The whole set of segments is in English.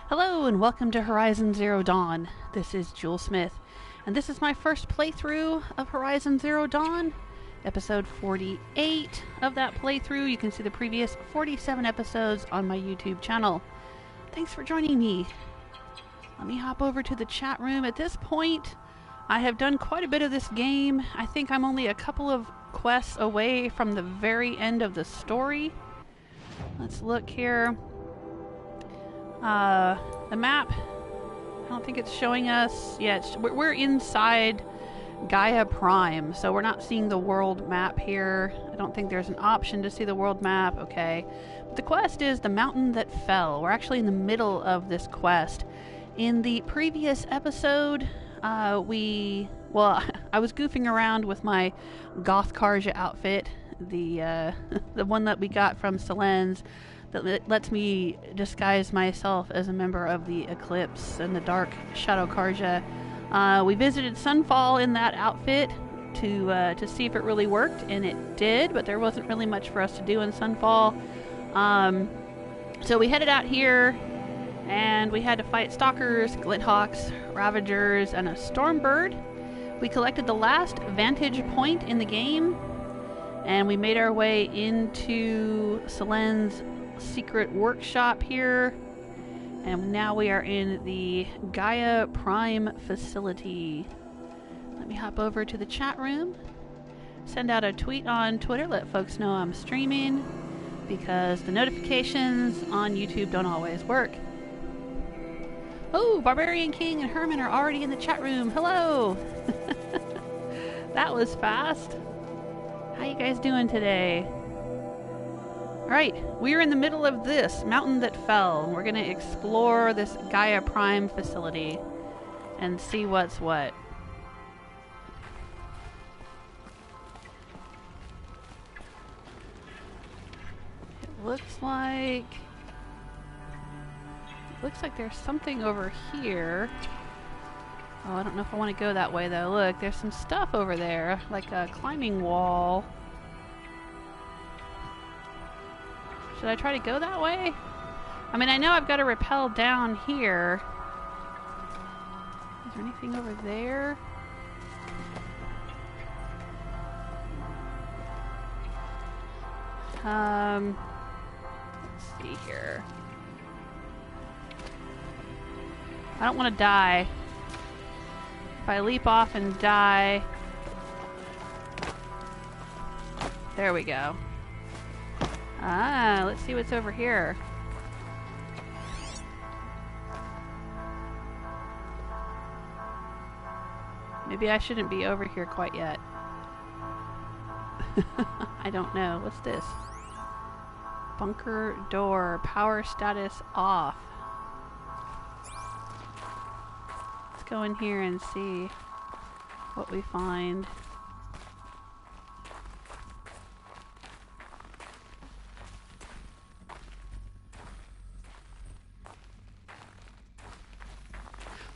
Hello and welcome to Horizon Zero Dawn. This is Jewel Smith, and this is my first playthrough of Horizon Zero Dawn, episode 48 of that playthrough. You can see the previous 47 episodes on my YouTube channel. Thanks for joining me. Let me hop over to the chat room. At this point, I have done quite a bit of this game. I think I'm only a couple of quests away from the very end of the story. Let's look here. The map, I don't think it's showing us yet. We're inside GAIA Prime, so we're not seeing the world map here. I don't think there's an option to see the world map. Okay. But the quest is the mountain that fell. We're actually in the middle of this quest. In the previous episode, I was goofing around with my Goth Karja outfit, the one that we got from Sylens, that lets me disguise myself as a member of the Eclipse and the Dark Shadow Karja. We visited Sunfall in that outfit to see if it really worked, and it did, but there wasn't really much for us to do in Sunfall. So we headed out here, and we had to fight Stalkers, Glithawks, Ravagers, and a Stormbird. We collected the last vantage point in the game, and we made our way into Sylens' secret workshop here, and now we are in the GAIA Prime facility. Let me hop over to the chat room, send out a tweet on Twitter, let folks know I'm streaming, because the notifications on YouTube don't always work. Oh, Barbarian King and Herman are already in the chat room. Hello. That was fast. How you guys doing today? Alright, we're in the middle of this mountain that fell. We're going to explore this GAIA Prime facility and see what's what. It looks like there's something over here. Oh, I don't know if I want to go that way though. Look, there's some stuff over there, like a climbing wall. Should I try to go that way? I mean, I know I've got to rappel down here. Is there anything over there? Let's see here. I don't want to die. If I leap off and die... There we go. Ah, let's see what's over here. Maybe I shouldn't be over here quite yet. I don't know. What's this? Bunker door. Power status off. Let's go in here and see what we find.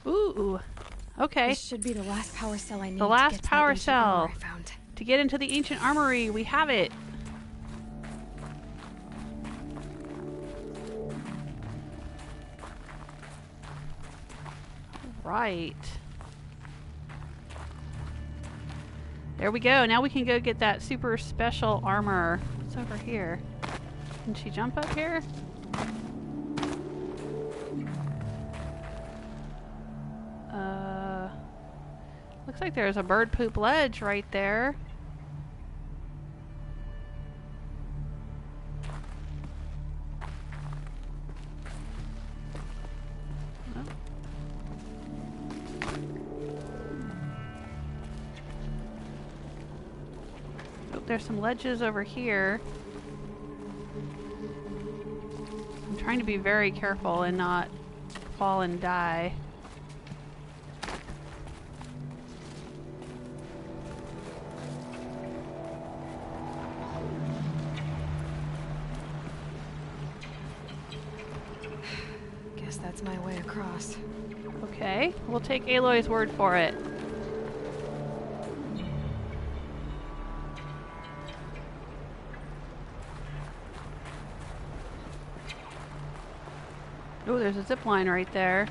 Ooh, okay. This should be the last power cell I need. The last power cell. To get into the ancient armory, we have it. Right. There we go. Now we can go get that super special armor. What's over here? Can she jump up here? Looks like there's a bird poop ledge right there. Oh. Oh, there's some ledges over here. I'm trying to be very careful and not fall and die. That's my way across. Okay, we'll take Aloy's word for it. Oh, there's a zip line right there.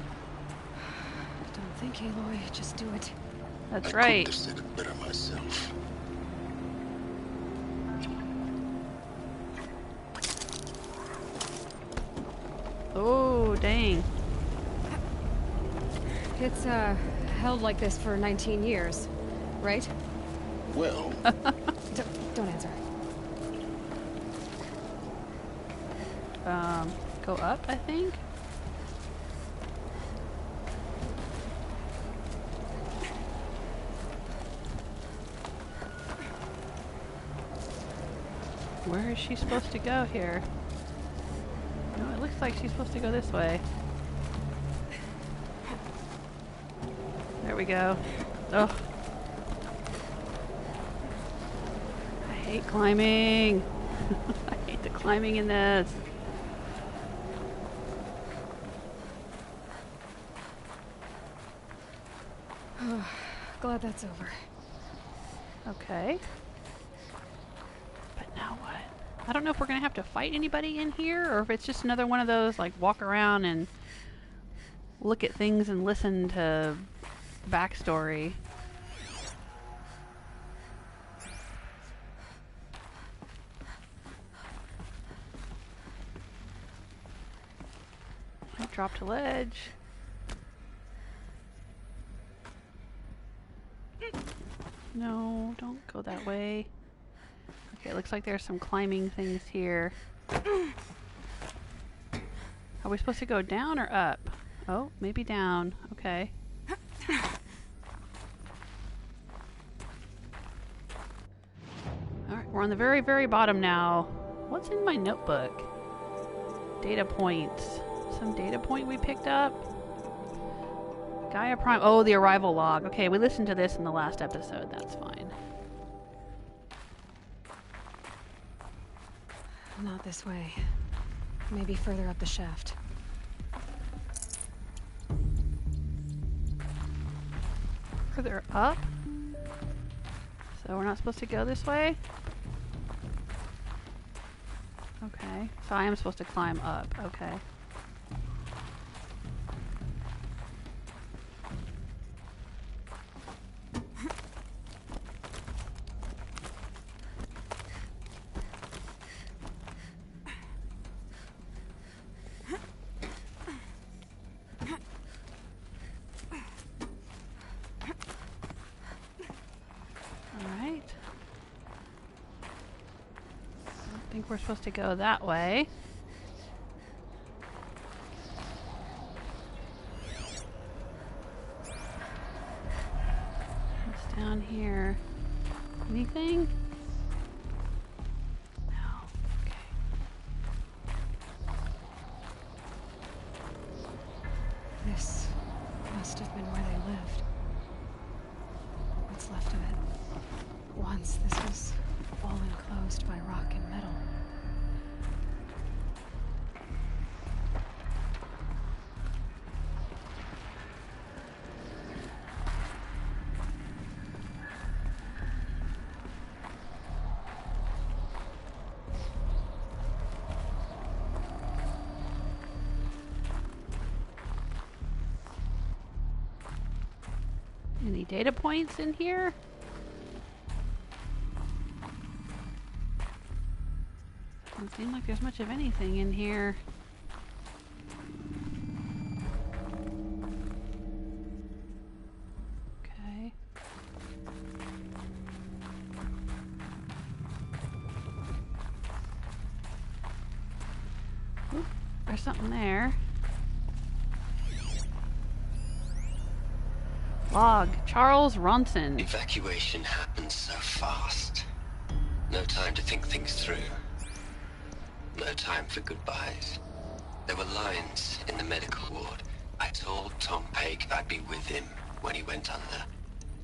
Don't think, Aloy. Just do it. That's I right. couldn't have said it better myself. Oh, dang. It's, held like this for 19 years, right? Well, Don't answer. Go up, I think? Where is she supposed to go here? No, it looks like she's supposed to go this way. There we go. Ugh. I hate climbing. I hate the climbing in this. Glad that's over. Okay. But now what? I don't know if we're gonna have to fight anybody in here, or if it's just another one of those, like, walk around and look at things and listen to backstory. I dropped a ledge. No, don't go that way. Okay, it looks like there's some climbing things here. Are we supposed to go down or up? Oh, maybe down. Okay. Alright, we're on the very, very bottom now. What's in my notebook? Data points. Some data point we picked up? GAIA Prime. Oh, the arrival log. Okay, we listened to this in the last episode. That's fine. Not this way. Maybe further up the shaft. Further up? So we're not supposed to go this way? Okay. So I am supposed to climb up. Okay. We're supposed to go that way. What's down here? Anything? No. Okay. This must have been where they lived. What's left of it. Once this was all enclosed by rock and metal. Any data points in here? Doesn't seem like there's much of anything in here. Okay. Oop, there's something there. Log. Charles Ronson. Evacuation happened so fast. No time to think things through. No time for goodbyes. There were lines in the medical ward. I told Tom Paik I'd be with him when he went under.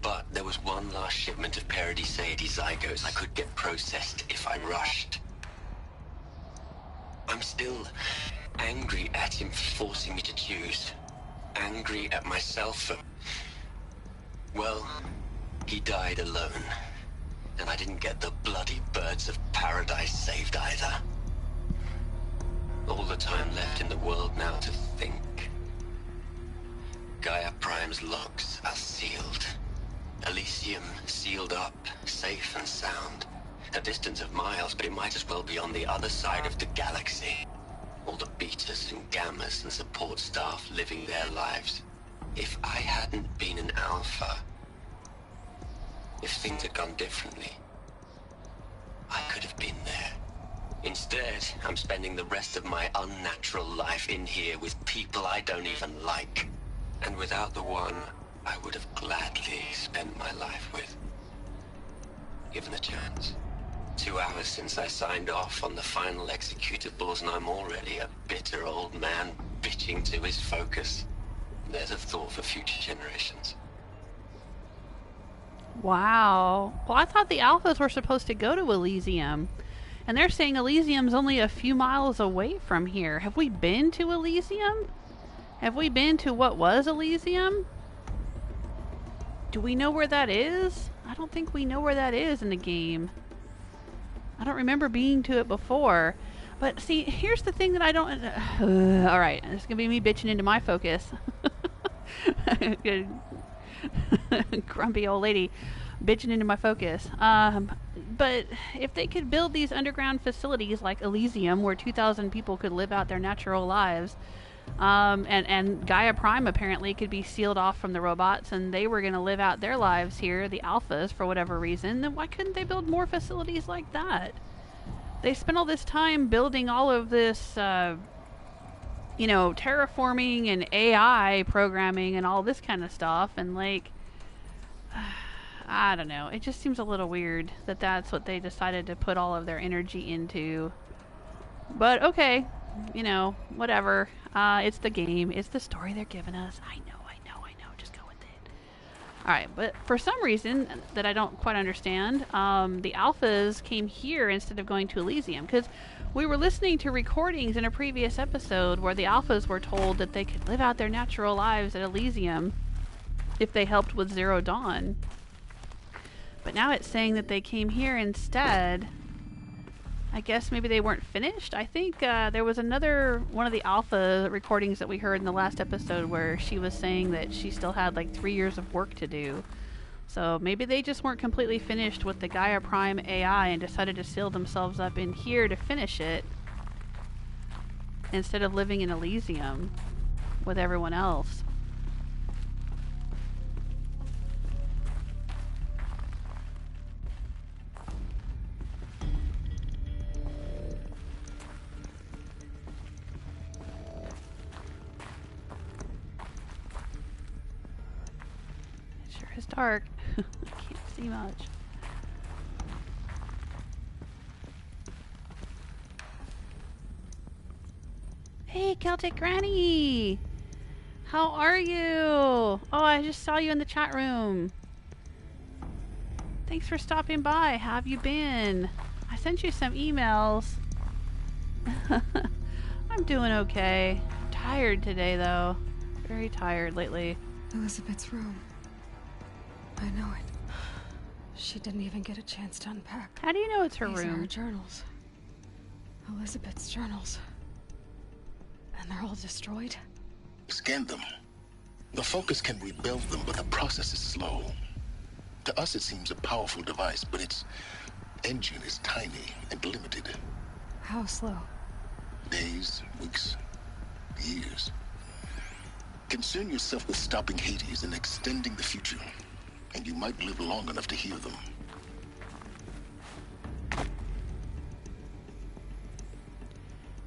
But there was one last shipment of Paradis-Sade zygotes I could get processed if I rushed. I'm still angry at him for forcing me to choose. Angry at myself for... Well, he died alone, and I didn't get the bloody birds of paradise saved either. All the time left in the world now to think. Prime's logs are sealed. Elysium sealed up, safe and sound. A distance of miles, but it might as well be on the other side of the galaxy. All the betas and gammas and support staff living their lives. If I hadn't been an alpha, if things had gone differently, I could have been there. Instead, I'm spending the rest of my unnatural life in here with people I don't even like. And without the one I would have gladly spent my life with. Given a chance. 2 hours since I signed off on the final executables, and I'm already a bitter old man bitching to his focus. There's a thought for future generations. Wow. Well, I thought the Alphas were supposed to go to Elysium. And they're saying Elysium's only a few miles away from here. Have we been to Elysium? Have we been to what was Elysium? Do we know where that is? I don't think we know where that is in the game. I don't remember being to it before. But see, here's the thing that I don't... Alright, this is going to be me bitching into my focus. Grumpy old lady bitching into my focus. But if they could build these underground facilities like Elysium, where 2,000 people could live out their natural lives, and Gaia Prime apparently could be sealed off from the robots, and they were going to live out their lives here, the Alphas, for whatever reason, then why couldn't they build more facilities like that? They spent all this time building all of this, you know, terraforming and AI programming and all this kind of stuff, and like... I don't know. It just seems a little weird that that's what they decided to put all of their energy into. But okay, you know, whatever. It's the game. It's the story they're giving us. I know. Just go with it. Alright, but for some reason that I don't quite understand, the Alphas came here instead of going to Elysium. Because we were listening to recordings in a previous episode where the Alphas were told that they could live out their natural lives at Elysium if they helped with Zero Dawn. But now it's saying that they came here instead. I guess maybe they weren't finished. I think there was another one of the alpha recordings that we heard in the last episode where she was saying that she still had like 3 years of work to do. So maybe they just weren't completely finished with the Gaia Prime AI and decided to seal themselves up in here to finish it instead of living in Elysium with everyone else. It's dark. I can't see much. Hey, Celtic Granny! How are you? Oh, I just saw you in the chat room. Thanks for stopping by. How have you been? I sent you some emails. I'm doing okay. Tired today, though. Very tired lately. Elisabet's room. I know it. She didn't even get a chance to unpack. How do you know it's her These are room? her journals. Elisabet's journals. And they're all destroyed? Scan them. The Focus can rebuild them, but the process is slow. To us, it seems a powerful device, but its engine is tiny and limited. How slow? Days, weeks, years. Concern yourself with stopping Hades and extending the future, and you might live long enough to hear them.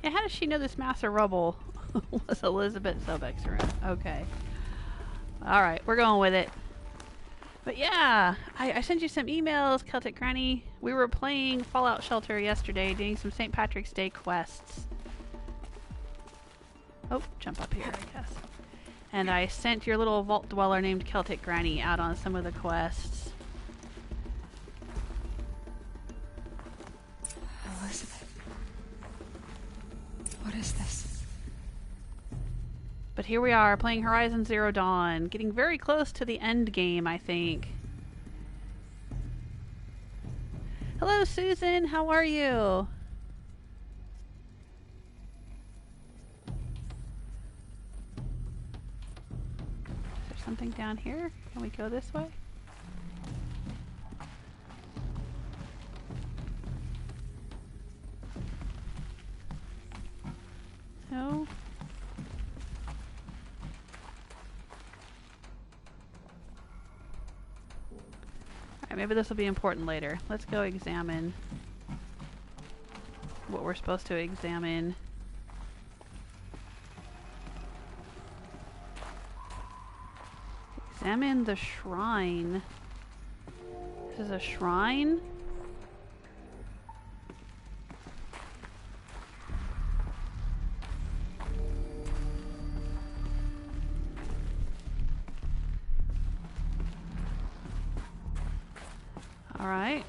Yeah, how does she know this mass of rubble was Elisabet Sobeck's room? Okay. Alright, we're going with it. But yeah, I sent you some emails, Celtic Granny. We were playing Fallout Shelter yesterday, doing some St. Patrick's Day quests. Oh, jump up here, I guess. And I sent your little vault dweller named Celtic Granny out on some of the quests. Elisabet. What is this? But here we are, playing Horizon Zero Dawn. Getting very close to the end game, I think. Hello, Susan. How are you? something down here? Can we go this way? No. Alright, maybe this will be important later. Let's go examine what we're supposed to examine. Examine the shrine. This is a shrine? Alright.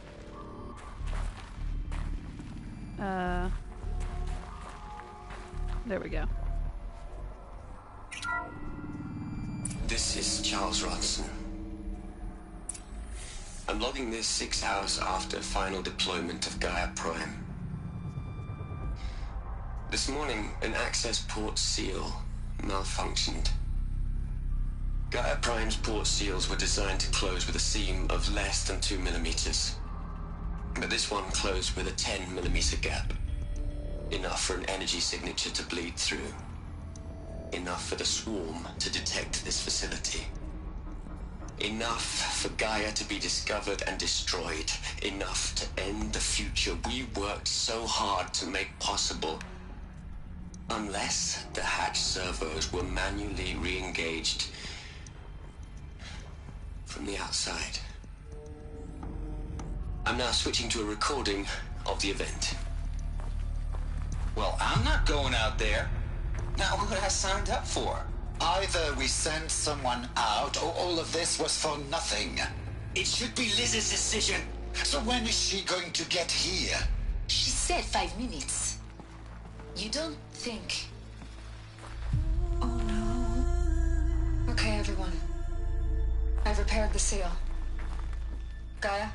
There we go. This is Charles Ronson. I'm logging this 6 hours after final deployment of GAIA Prime. This morning, an access port seal malfunctioned. GAIA Prime's port seals were designed to close with a seam of less than 2 millimeters. But this one closed with a 10 millimeter gap. Enough for an energy signature to bleed through. Enough for the swarm to detect this facility. Enough for Gaia to be discovered and destroyed. Enough to end the future we worked so hard to make possible. Unless the hatch servos were manually re-engaged from the outside. I'm now switching to a recording of the event. Well, I'm not going out there. Not what I signed up for. Either we send someone out, or all of this was for nothing. It should be Liz's decision. So when is she going to get here? She said 5 minutes. You don't think... Oh no. Okay, everyone. I've repaired the seal. Gaia?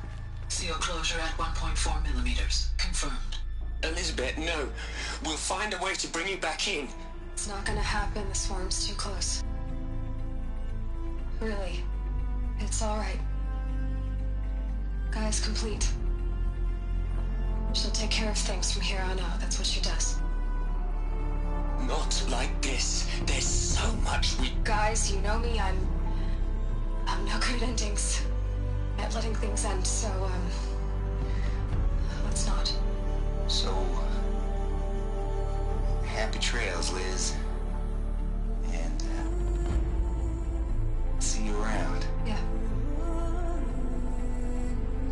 Seal closure at 1.4 millimeters. Confirmed. Elisabet, no. We'll find a way to bring you back in. It's not gonna happen. The swarm's too close. Really. It's alright. Gaia's complete. She'll take care of things from here on out. That's what she does. Not like this. There's so much we... Guys, you know me. I'm no good at endings. At letting things end, so, let's not. So, happy trails, Liz. And, see you around. Yeah.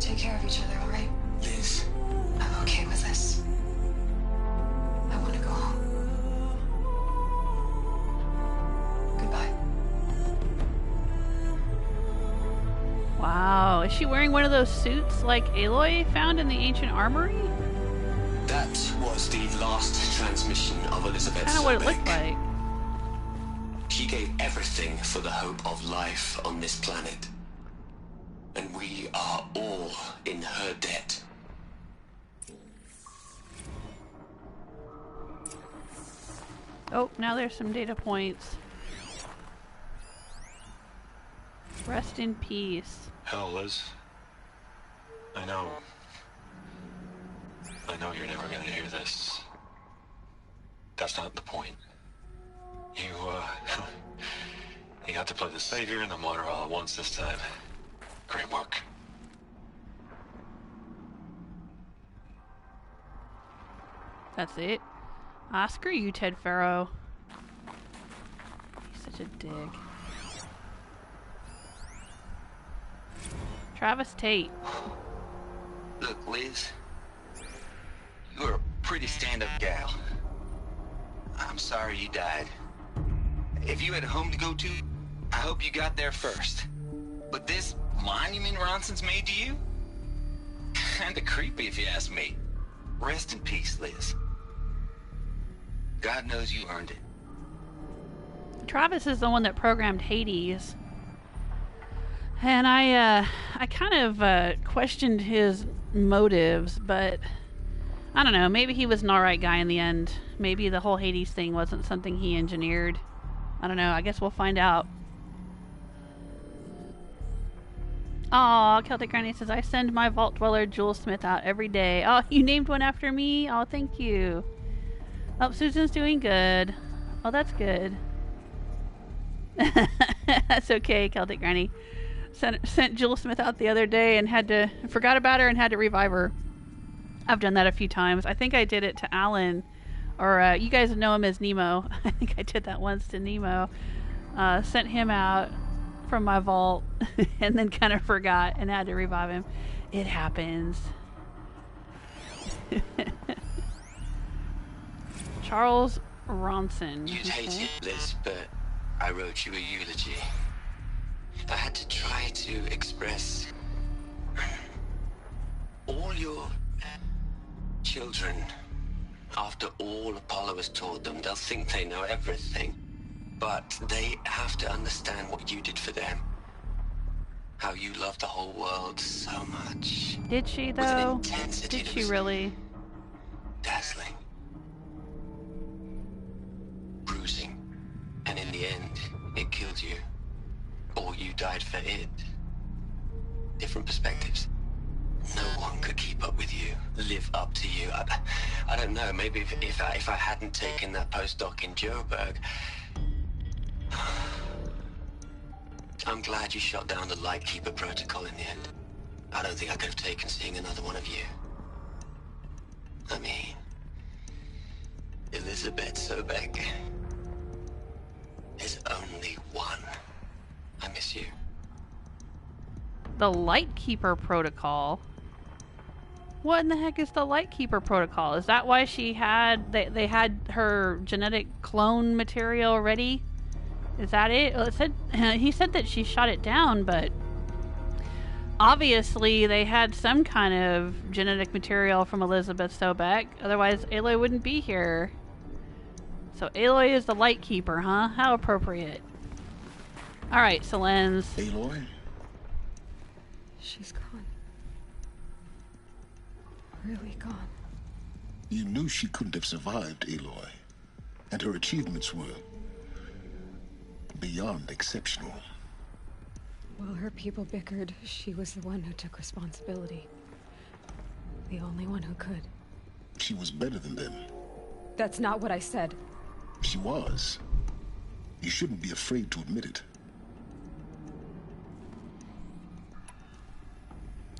Take care of each other, alright? Liz. I'm okay with this. I want to go home. Goodbye. Wow, is she wearing one of those suits like Aloy found in the ancient armory? That was the last transmission of Elisabet Sobeck. Kind of what it looked like. She gave everything for the hope of life on this planet. And we are all in her debt. Oh, now there's some data points. Rest in peace. Hell, Liz. I know you're never gonna hear this. That's not the point. You got to play the savior and the martyr all at once this time. Great work. That's it. Ah, screw you, Ted Farrow. He's such a dick. Travis Tate. Look, Liz. You're a pretty stand-up gal. I'm sorry you died. If you had a home to go to, I hope you got there first. But this monument Ronson's made to you? Kinda creepy if you ask me. Rest in peace, Liz. God knows you earned it. Travis is the one that programmed Hades. And I kind of questioned his motives, but I don't know, maybe he was an alright guy in the end. Maybe the whole Hades thing wasn't something he engineered. I don't know, I guess we'll find out. Aw, Celtic Granny says, I send my Vault Dweller Jewel Smith out every day. Oh, you named one after me? Oh, thank you. Oh, Susan's doing good. Oh, that's good. That's okay, Celtic Granny. Sent Jewel Smith out the other day and forgot about her and had to revive her. I've done that a few times. I think I did it to Alan, or you guys know him as Nemo. I think I did that once to Nemo. Sent him out from my vault and then kind of forgot and had to revive him. It happens. Charles Ronson. You'd hate it, Liz, but I wrote you a eulogy. I had to try to express all your children. After all Apollo has taught them, they'll think they know everything. But they have to understand what you did for them. How you loved the whole world so much. Did she, though? Did she really? Dazzling. Bruising. And in the end, it killed you. Or you died for it. Different perspectives. No one could keep up with you, live up to you. I don't know, maybe if I hadn't taken that postdoc in Joburg... I'm glad you shot down the Lightkeeper protocol in the end. I don't think I could have taken seeing another one of you. I mean... Elisabet Sobeck. There's only one. I miss you. The Lightkeeper protocol? What in the heck is the Lightkeeper protocol? Is that why she had... They had her genetic clone material ready? Is that it? Well, he said that she shot it down, but obviously they had some kind of genetic material from Elisabet Sobeck. Otherwise, Aloy wouldn't be here. So Aloy is the Lightkeeper, huh? How appropriate. Alright, Sylens. Aloy? She's gone. Really gone. You knew she couldn't have survived, Aloy. And her achievements were... beyond exceptional. While her people bickered, she was the one who took responsibility. The only one who could. She was better than them. That's not what I said. She was. You shouldn't be afraid to admit it.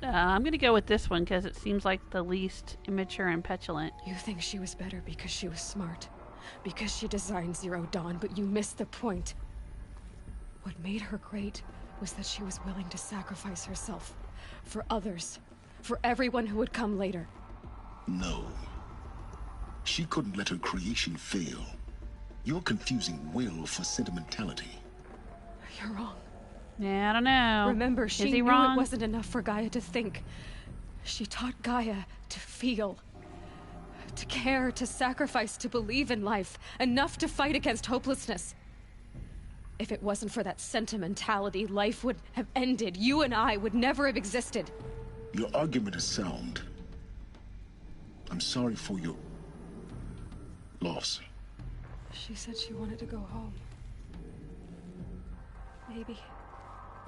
I'm gonna go with this one because it seems like the least immature and petulant. You think she was better because she was smart. Because she designed Zero Dawn, but you missed the point. What made her great was that she was willing to sacrifice herself. For others. For everyone who would come later. No. She couldn't let her creation fail. You're confusing will for sentimentality. You're wrong. Yeah, I don't know. Remember, she knew wrong? It wasn't enough for Gaia to think. She taught Gaia to feel. To care, to sacrifice, to believe in life. Enough to fight against hopelessness. If it wasn't for that sentimentality, life would have ended. You and I would never have existed. Your argument is sound. I'm sorry for your... loss. She said she wanted to go home. Maybe.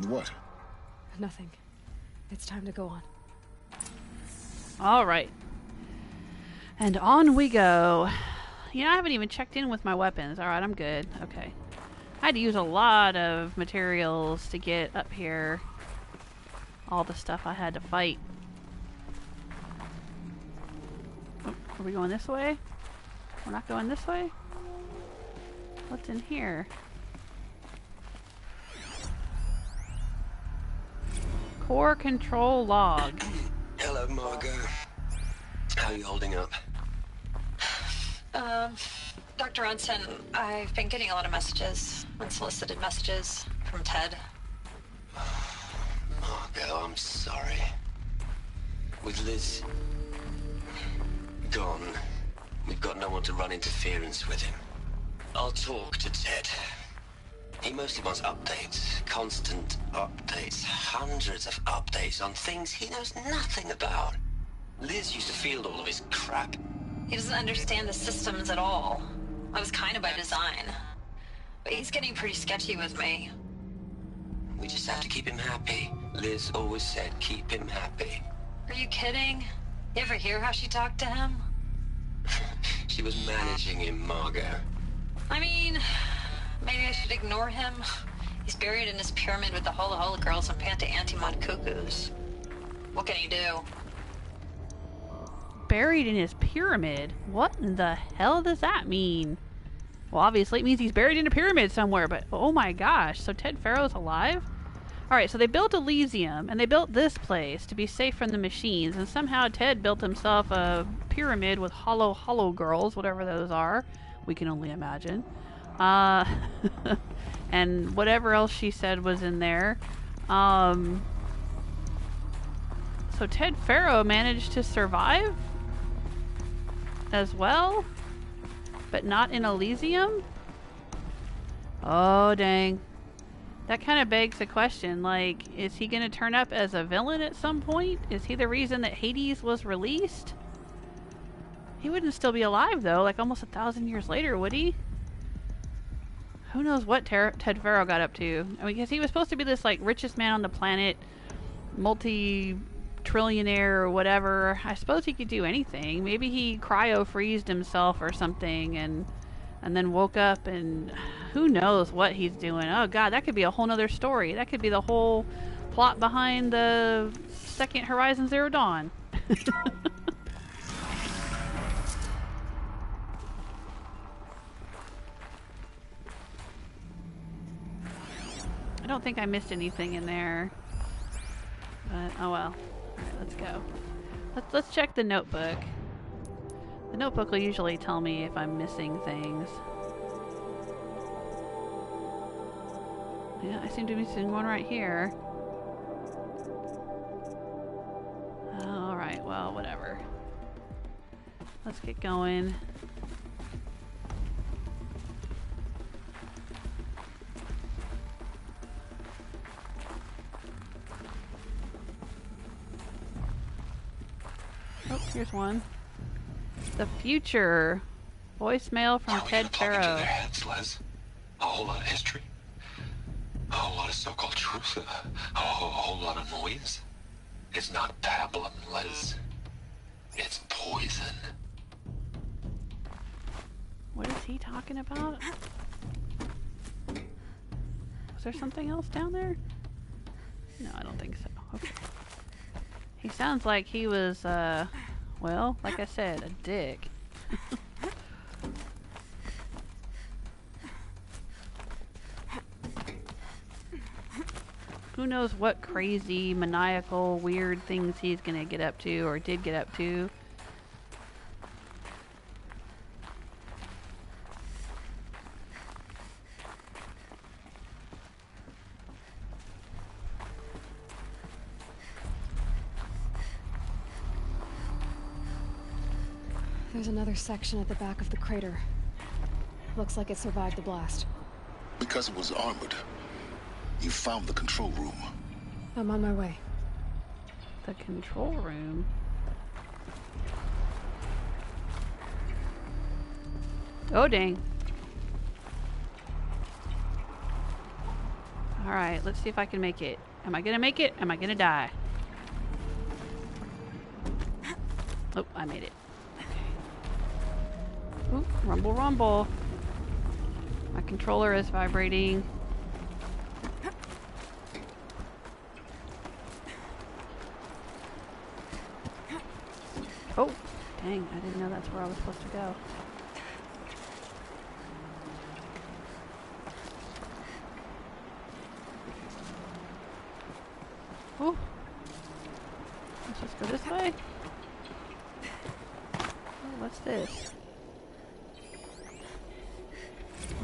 What? Nothing. It's time to go on. Alright. And on we go. You know, I haven't even checked in with my weapons. Alright, I'm good. Okay. I had to use a lot of materials to get up here. All the stuff I had to fight. Oh, are we going this way? We're not going this way? What's in here? Core control log. Hello, Margot. How are you holding up? Dr. Ronson, I've been getting a lot of messages, unsolicited messages from Ted. Margot, I'm sorry. With Liz gone, we've got no one to run interference with him. I'll talk to Ted. He mostly wants updates, constant updates, hundreds of updates on things he knows nothing about. Liz used to field all of his crap. He doesn't understand the systems at all. That was kind of by design. But he's getting pretty sketchy with me. We just have to keep him happy. Liz always said keep him happy. Are you kidding? You ever hear how she talked to him? She was managing him, Margot. I mean, maybe I should ignore him. He's buried in his pyramid with the Hola Hola girls and Panta Antimon cuckoos. What can you do? Buried in his pyramid? What in the hell does that mean? Well, obviously it means he's buried in a pyramid somewhere, but oh my gosh, so Ted Farrow's alive? Alright, so they built Elysium, and they built this place to be safe from the machines, and somehow Ted built himself a pyramid with hollow girls, whatever those are. We can only imagine. And whatever else she said was in there. So Ted Farrow managed to survive as well, but not in Elysium? Oh, dang. That kind of begs the question, like, is he going to turn up as a villain at some point? Is he the reason that Hades was released? He wouldn't still be alive, though, like almost 1,000 years later, would he? Who knows what Ted Farrow got up to? I mean, because he was supposed to be this, like, richest man on the planet, multi-trillionaire or whatever. I suppose he could do anything. Maybe he cryo-freezed himself or something and then woke up and who knows what he's doing. Oh god, that could be a whole nother story. That could be the whole plot behind the second Horizon Zero Dawn. I don't think I missed anything in there. But, oh well. Alright, let's go. Let's check the notebook. The notebook will usually tell me if I'm missing things. Yeah, I seem to be missing one right here. Alright, well, whatever. Let's get going. Oh, here's one. The future. Voicemail from Ted Farrow. Into their heads, Les. A whole lot of history. A whole lot of so-called truth. A whole lot of noise. It's not pablum, Les. It's poison. What is he talking about? Was there something else down there? No, I don't think so. Okay. He sounds like he was, well, like I said, a dick. Who knows what crazy, maniacal, weird things he's gonna get up to, or did get up to. There's another section at the back of the crater. Looks like it survived the blast. Because it was armored, you found the control room. I'm on my way. The control room? Oh, dang. Alright, let's see if I can make it. Am I gonna make it? Am I gonna die? Oh, I made it. Ooh, rumble, rumble. My controller is vibrating. Oh, dang, I didn't know that's where I was supposed to go. Oh, I'm supposed to go this way? Oh, what's this?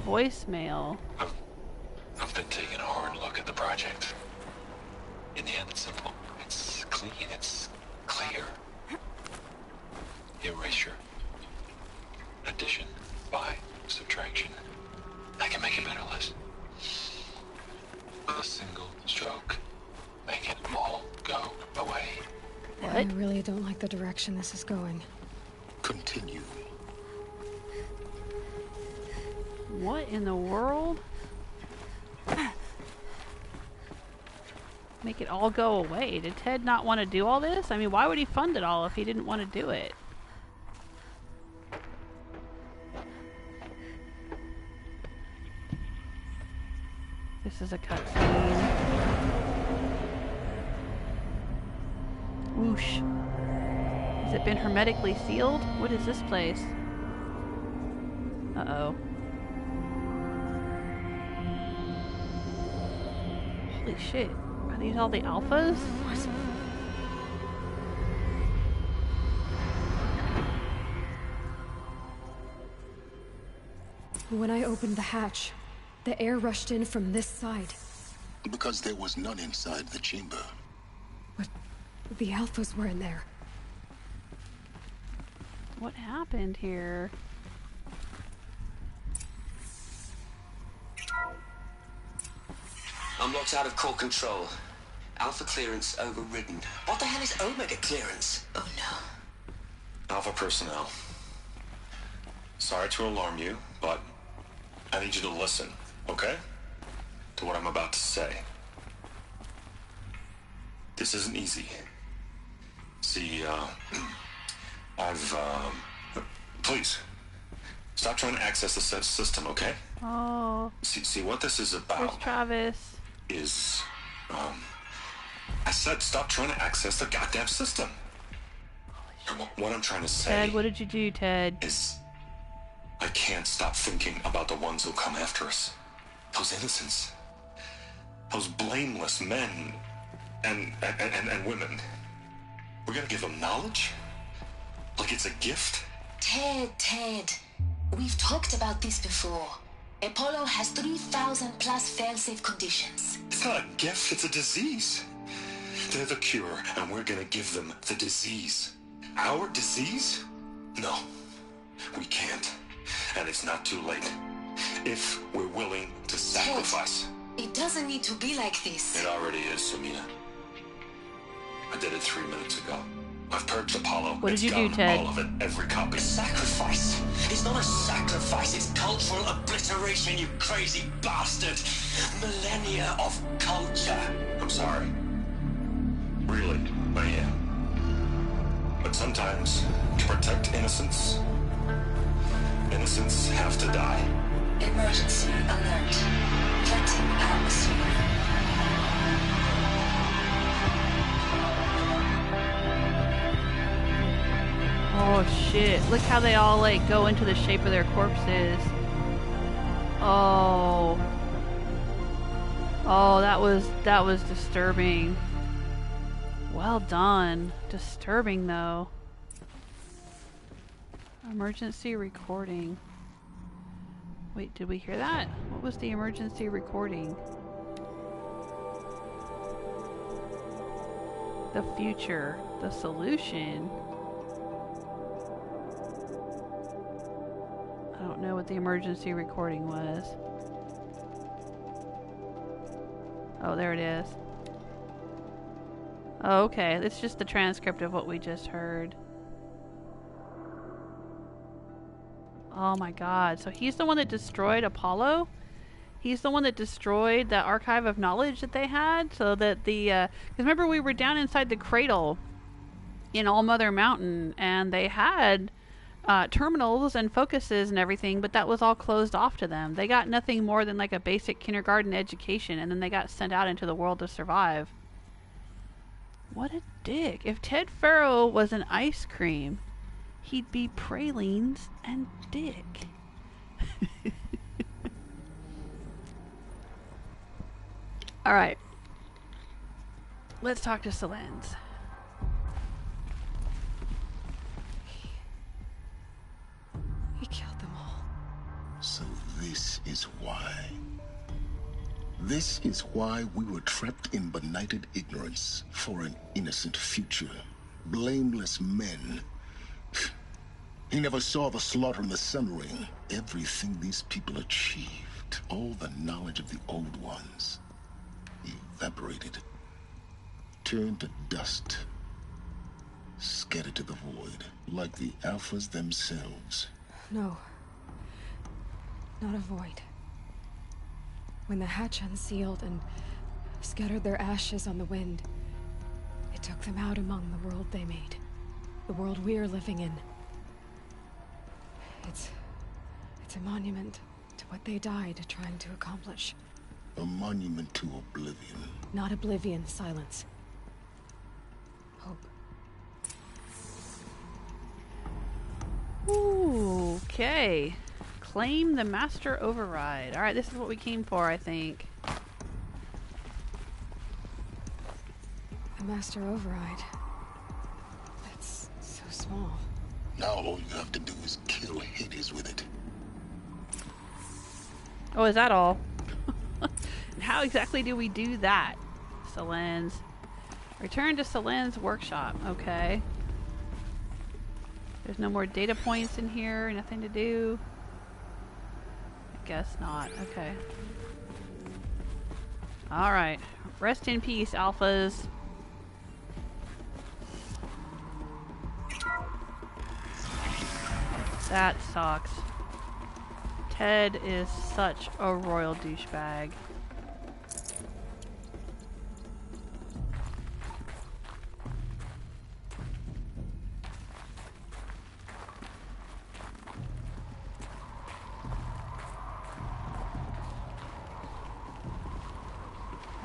Voicemail. I've been taking a hard look at the project. In the end, it's simple. It's clean. It's clear. Erasure. Addition. By. Subtraction. I can make it better, Liz. With a single stroke. Make it all go away. What? I really don't like the direction this is going. Continue. What in the world? make it all go away? Did Ted not want to do all this? I mean, why would he fund it all if he didn't want to do it? This is a cutscene. Whoosh. Has it been hermetically sealed? What is this place? Uh-oh. Holy shit. Are these all the alphas? When I opened the hatch, the air rushed in from this side. Because there was none inside the chamber. But the alphas were in there. What happened here? Unlocked out of core control. Alpha clearance overridden. What the hell is Omega clearance? Oh no. Alpha personnel. Sorry to alarm you, but I need you to listen, okay? To what I'm about to say. This isn't easy. See, please, stop trying to access the system, okay? Oh. See what this is There's about Travis. is, I said stop trying to access the goddamn system. What I'm trying to say Ted, what did you do, Ted? is I can't stop thinking about the ones who'll come after us. Those innocents. Those blameless men and women. We're gonna give them knowledge? Like it's a gift? Ted. We've talked about this before. Apollo has 3,000 plus fail-safe conditions. It's not a gift, it's a disease. They're the cure, and we're gonna give them the disease. Our disease? No, we can't. And it's not too late. If we're willing to sacrifice. Ted, it doesn't need to be like this. It already is, Samina. I did it 3 minutes ago. I've purged Apollo. What did you do, Ted? All of it, every copy. Sacrifice? It's not a sacrifice, it's cultural obliteration, you crazy bastard! Millennia of culture! I'm sorry. Really, I am. But sometimes, to protect innocence, innocents have to die. Emergency alert. Venting atmosphere. Oh shit. Look how they all like go into the shape of their corpses. Oh. Oh, that was disturbing. Well done. Disturbing though. Emergency recording. Wait, did we hear that? What was the emergency recording? The future. The solution. I don't know what the emergency recording was. Oh, there it is. Oh, okay. It's just the transcript of what we just heard. Oh my god. So he's the one that destroyed Apollo? He's the one that destroyed that archive of knowledge that they had? So that the... Because remember we were down inside the cradle in All Mother Mountain, and they had terminals and focuses and everything, but that was all closed off to them. They got nothing more than like a basic kindergarten education, and then they got sent out into the world to survive. What a dick. If Ted Farrow was an ice cream, he'd be pralines and dick. Alright. Let's talk to Sylens. He killed them all. So this is why. This is why we were trapped in benighted ignorance for an innocent future. Blameless men. He never saw the slaughter in the Sun Ring. Everything these people achieved, all the knowledge of the old ones, evaporated, turned to dust, scattered to the void, like the Alphas themselves. No. Not a void. When the hatch unsealed and scattered their ashes on the wind. It took them out among the world they made. The world we're living in. It's a monument to what they died trying to accomplish. A monument to oblivion. Not oblivion, Silence. Hope. Ooh, okay. Claim the master override. Alright, this is what we came for, I think. The master override. That's so small. Now all you have to do is kill Hades with it. Oh, is that all? And how exactly do we do that? Sylens. Return to Sylens workshop. Okay. There's no more data points in here. Nothing to do. I guess not. Okay. Alright. Rest in peace, alphas. That sucks. Ted is such a royal douchebag.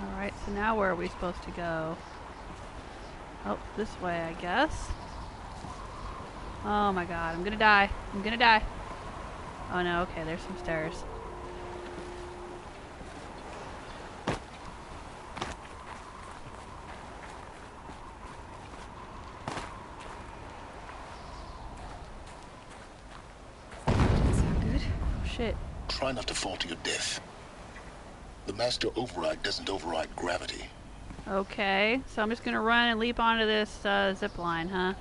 Alright, so now where are we supposed to go? Oh, this way, I guess. Oh my god, I'm gonna die. I'm gonna die. Oh no, okay, there's some stairs. Is that good? Oh shit. Try not to fall to your death. The master override doesn't override gravity. Okay, so I'm just gonna run and leap onto this zip line, huh?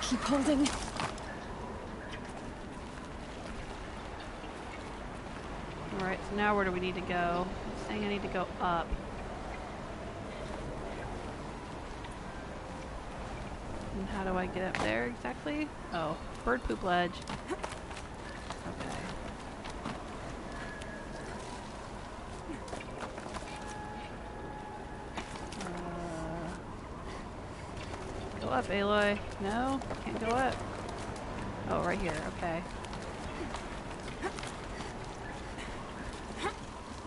Keep holding. Alright, so now where do we need to go? It's saying I need to go up. And how do I get up there exactly? Oh, bird poop ledge. Okay. Go up, Aloy. No? Can't go up. Oh, right here. Okay.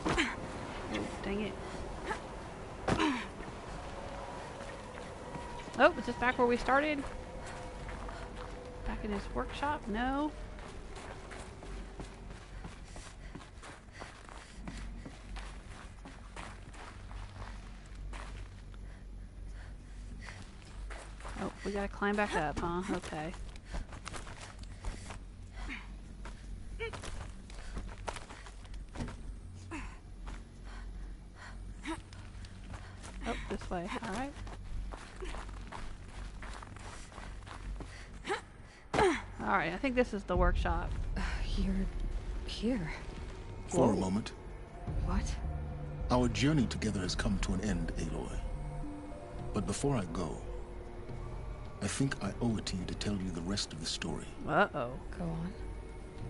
Oh, dang it. Oh, is this back where we started? Back in his workshop? No? Oh, we gotta climb back up, huh? Okay. Oh, this way. Alright. Alright, I think this is the workshop. You're here. For a moment. What? Our journey together has come to an end, Aloy. But before I go, I think I owe it to you to tell you the rest of the story. Uh-oh. Go on.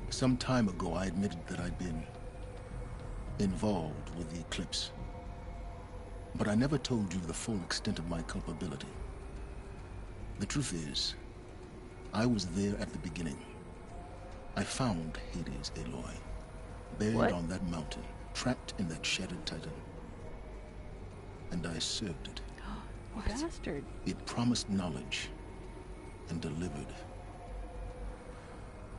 Some time ago, I admitted that I'd been involved with the eclipse. But I never told you the full extent of my culpability. The truth is, I was there at the beginning. I found Hades, Aloy, buried on that mountain, trapped in that shattered titan. And I served it. What? Bastard. It promised knowledge and delivered.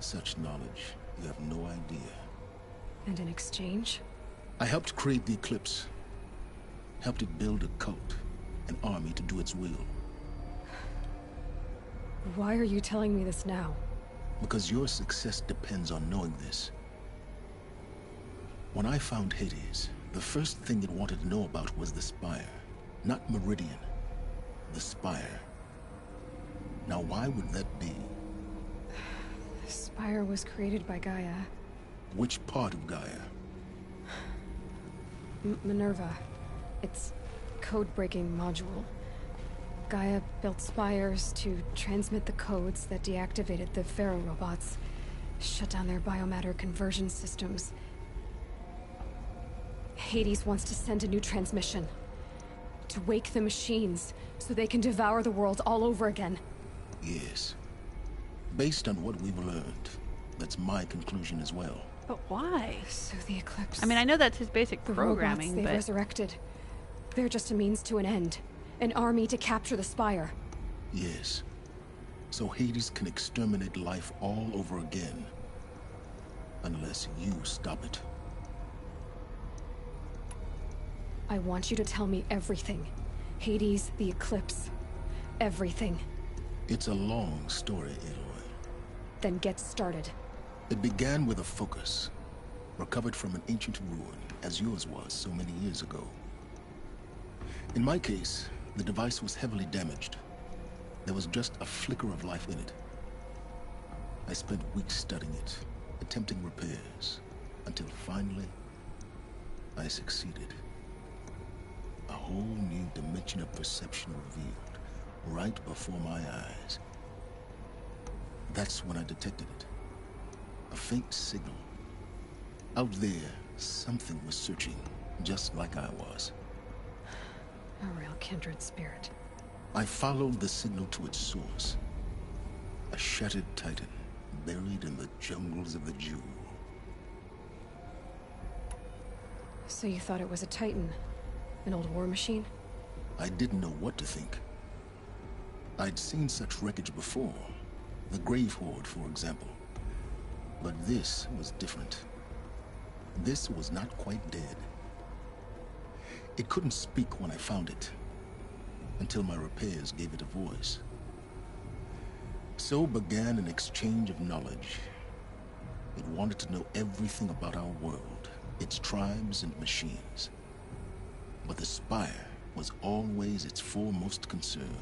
Such knowledge, you have no idea. And in exchange? I helped create the eclipse. Helped it build a cult, an army to do its will. Why are you telling me this now? Because your success depends on knowing this. When I found Hades, the first thing it wanted to know about was the Spire. Not Meridian. The Spire. Now why would that be? The Spire was created by Gaia. Which part of Gaia? Minerva. It's code-breaking module. Gaia built spires to transmit the codes that deactivated the Pharaoh robots, shut down their biomatter conversion systems, Hades wants to send a new transmission. To wake the machines, so they can devour the world all over again. Yes. Based on what we've learned, that's my conclusion as well. But why? So the Eclipse... I mean, I know that's his basic programming, robots they but... resurrected. They're just a means to an end. An army to capture the Spire. Yes. So Hades can exterminate life all over again. Unless you stop it. I want you to tell me everything. Hades, the Eclipse. Everything. It's a long story, Aloy. Then get started. It began with a focus, recovered from an ancient ruin, as yours was so many years ago. In my case, the device was heavily damaged. There was just a flicker of life in it. I spent weeks studying it, attempting repairs, until finally, I succeeded. A whole new dimension of perception revealed, right before my eyes. That's when I detected it. A faint signal. Out there, something was searching, just like I was. A real kindred spirit. I followed the signal to its source. A shattered titan, buried in the jungles of the Jewel. So you thought it was a titan? An old war machine? I didn't know what to think. I'd seen such wreckage before. The Grave Horde, for example. But this was different. This was not quite dead. It couldn't speak when I found it, until my repairs gave it a voice. So began an exchange of knowledge. It wanted to know everything about our world, its tribes and machines. But the Spire was always its foremost concern.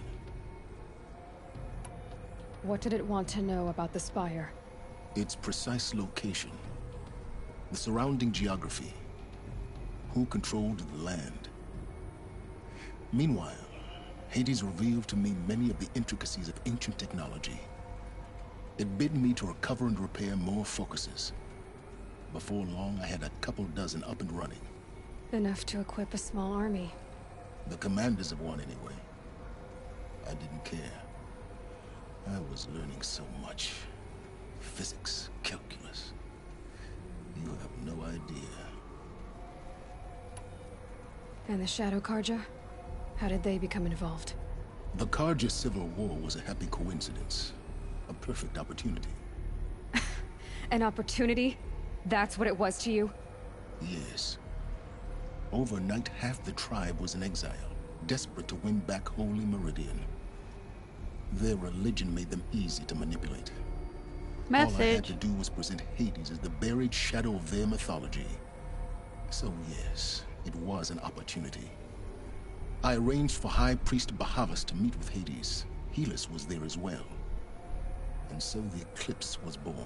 What did it want to know about the Spire? Its precise location, the surrounding geography, who controlled the land. Meanwhile, Hades revealed to me many of the intricacies of ancient technology. It bid me to recover and repair more focuses. Before long, I had a couple dozen up and running. Enough to equip a small army. The commanders of one, anyway. I didn't care. I was learning so much. Physics, calculus. You have no idea. And the Shadow Carja? How did they become involved? The Carja Civil War was a happy coincidence. A perfect opportunity. An opportunity? That's what it was to you? Yes. Overnight, half the tribe was in exile, desperate to win back Holy Meridian. Their religion made them easy to manipulate. Message. All I had to do was present Hades as the buried shadow of their mythology. So yes, it was an opportunity. I arranged for High Priest Bahavas to meet with Hades. Helis was there as well. And so the Eclipse was born.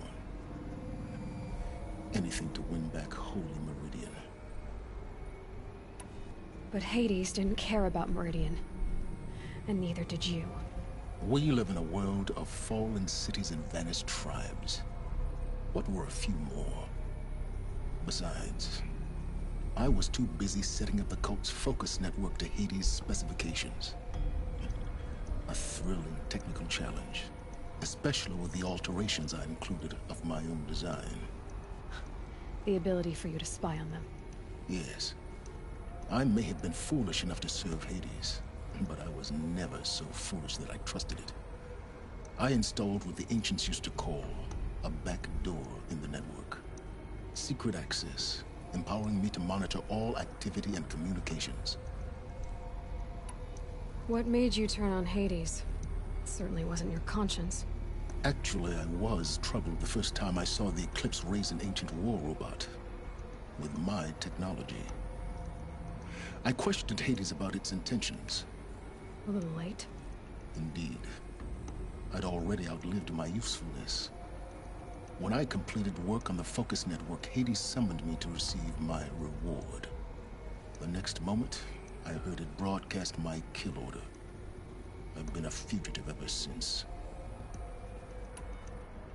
Anything to win back Holy Meridian. But Hades didn't care about Meridian. And neither did you. We live in a world of fallen cities and vanished tribes. What were a few more? Besides, I was too busy setting up the cult's focus network to Hades' specifications. A thrilling technical challenge, especially with the alterations I included of my own design. The ability for you to spy on them. Yes. I may have been foolish enough to serve Hades, but I was never so foolish that I trusted it. I installed what the ancients used to call a back door in the network. Secret access, empowering me to monitor all activity and communications. What made you turn on Hades? It certainly wasn't your conscience. Actually, I was troubled the first time I saw the Eclipse raise an ancient war robot. With my technology. I questioned Hades about its intentions. A little late. Indeed. I'd already outlived my usefulness. When I completed work on the Focus Network, Hades summoned me to receive my reward. The next moment, I heard it broadcast my kill order. I've been a fugitive ever since.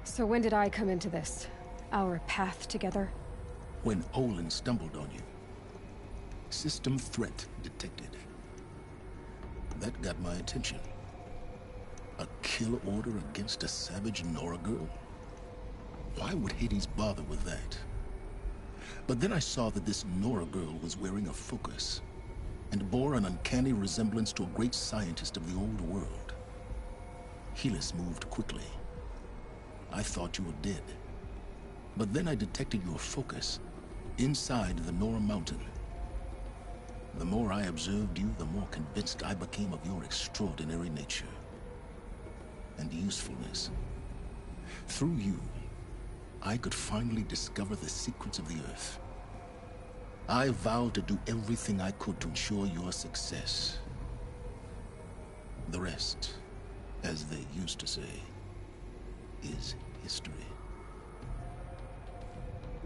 So when did I come into this? Our path together? When Olin stumbled on you. System threat detected. That got my attention. A kill order against a savage Nora girl? Why would Hades bother with that? But then I saw that this Nora girl was wearing a focus and bore an uncanny resemblance to a great scientist of the old world. Helis moved quickly. I thought you were dead. But then I detected your focus inside the Nora mountain. The more I observed you, the more convinced I became of your extraordinary nature and usefulness. Through you, I could finally discover the secrets of the Earth. I vowed to do everything I could to ensure your success. The rest, as they used to say, is history.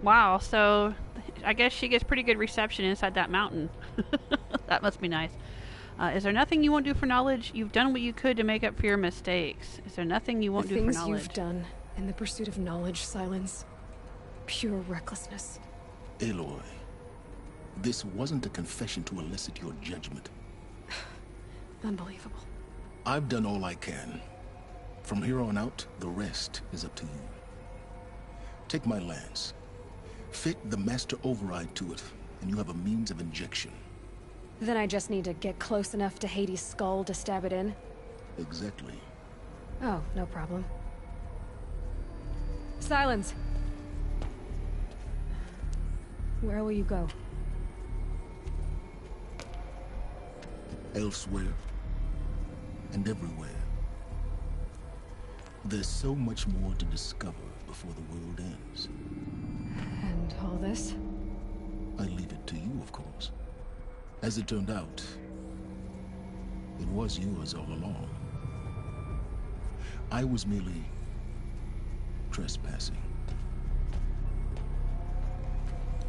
Wow, so I guess she gets pretty good reception inside that mountain. That must be nice. Is there nothing you won't do for knowledge? You've done what you could to make up for your mistakes. Is there nothing you won't do for knowledge? The things you've done in the pursuit of knowledge, Sylens. Pure recklessness. Aloy, this wasn't a confession to elicit your judgment. Unbelievable. I've done all I can. From here on out, the rest is up to you. Take my lance. Fit the master override to it, and you have a means of injection. Then I just need to get close enough to Hades' skull to stab it in? Exactly. Oh, no problem. Sylens. Where will you go? Elsewhere. And everywhere. There's so much more to discover before the world ends. And all this? I leave it to you, of course. As it turned out, it was yours all along. I was merely trespassing.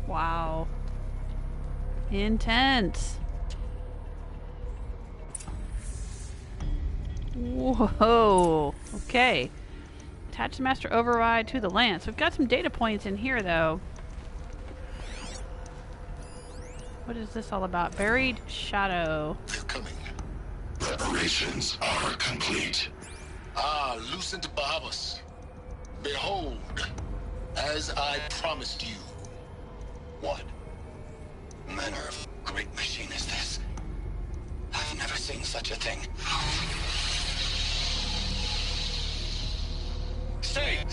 Wow. Intense. Whoa. Okay. Attach the master override to the lance. We've got some data points in here, though. What is this all about? Buried shadow. They're coming. Preparations are complete. Ah, Lucent Bahavas. Behold, as I promised you. What manner of great machine is this? I've never seen such a thing. Stay!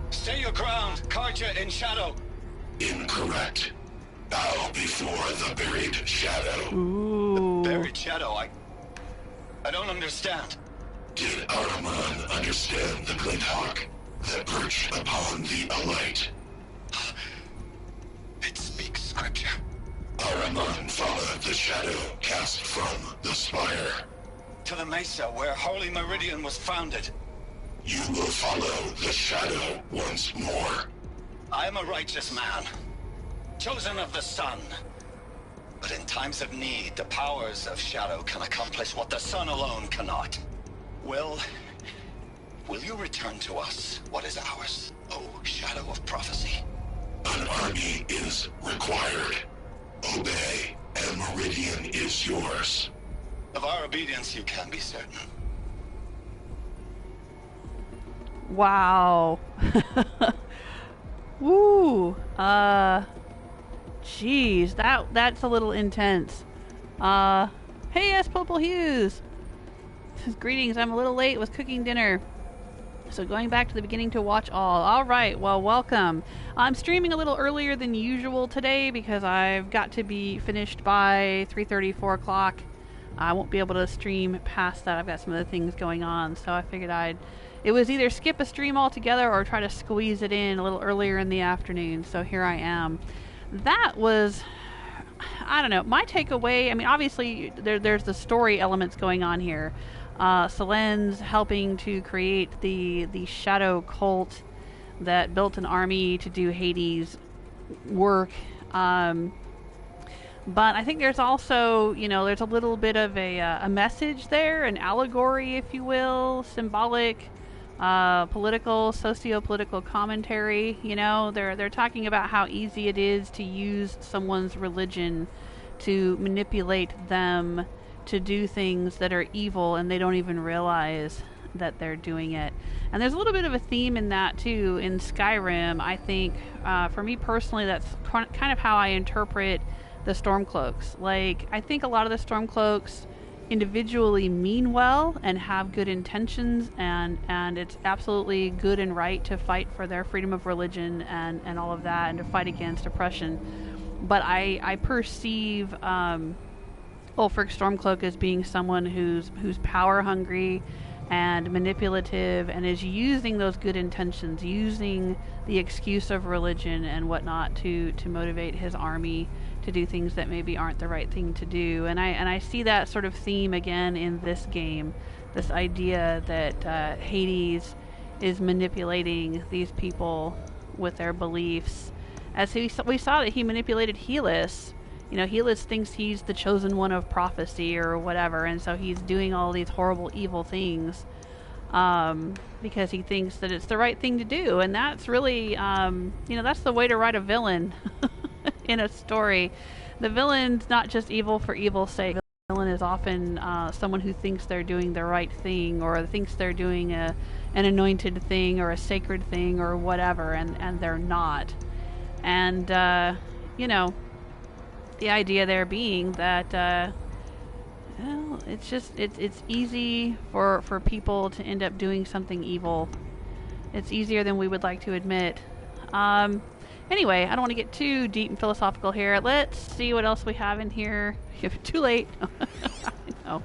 Stay your ground, Karja in shadow. Incorrect. Bow before the buried shadow. Ooh. The buried shadow, I don't understand. Did Ahriman understand the glint hawk that perched upon the alight? It speaks scripture. Ahriman followed the shadow cast from the spire. To the mesa where Holy Meridian was founded. You will follow the shadow once more. I am a righteous man, chosen of the sun. But in times of need, the powers of shadow can accomplish what the sun alone cannot. Will you return to us what is ours, O shadow of prophecy? An army is required. Obey, and Meridian is yours. Of our obedience you can be certain. Wow. Woo. Jeez, that's a little intense. Hey, yes, Purple Hughes. Greetings, I'm a little late with cooking dinner. So going back to the beginning to watch all. Alright, well, welcome. I'm streaming a little earlier than usual today because I've got to be finished by 3:30, 4 o'clock. I won't be able to stream past that. I've got some other things going on, so I figured it was either skip a stream altogether or try to squeeze it in a little earlier in the afternoon. So here I am. That was, I don't know, my takeaway. I mean, obviously there's the story elements going on here. Sylens helping to create the shadow cult that built an army to do Hades work. But I think there's also, there's a little bit of a message there, an allegory, if you will, symbolic, political, socio-political commentary. They're talking about how easy it is to use someone's religion to manipulate them to do things that are evil, and they don't even realize that they're doing it. And there's a little bit of a theme in that too in Skyrim. I think for me personally, that's kind of how I interpret the Stormcloaks. Like, I think a lot of the Stormcloaks individually mean well and have good intentions, and it's absolutely good and right to fight for their freedom of religion and all of that, and to fight against oppression. But I perceive Ulfric Stormcloak as being someone who's power hungry and manipulative, and is using those good intentions, using the excuse of religion and whatnot to motivate his army to do things that maybe aren't the right thing to do. And I see that sort of theme again in this game, this idea that Hades is manipulating these people with their beliefs. As we saw that he manipulated Helis. You know, Helis thinks he's the chosen one of prophecy or whatever, and so he's doing all these horrible, evil things because he thinks that it's the right thing to do. And that's really, that's the way to write a villain in a story. The villain's not just evil for evil's sake. The villain is often someone who thinks they're doing the right thing, or thinks they're doing an anointed thing or a sacred thing or whatever, and they're not. And, the idea there being that, it's easy for people to end up doing something evil. It's easier than we would like to admit. Anyway, I don't want to get too deep and philosophical here. Let's see what else we have in here. Too late. No.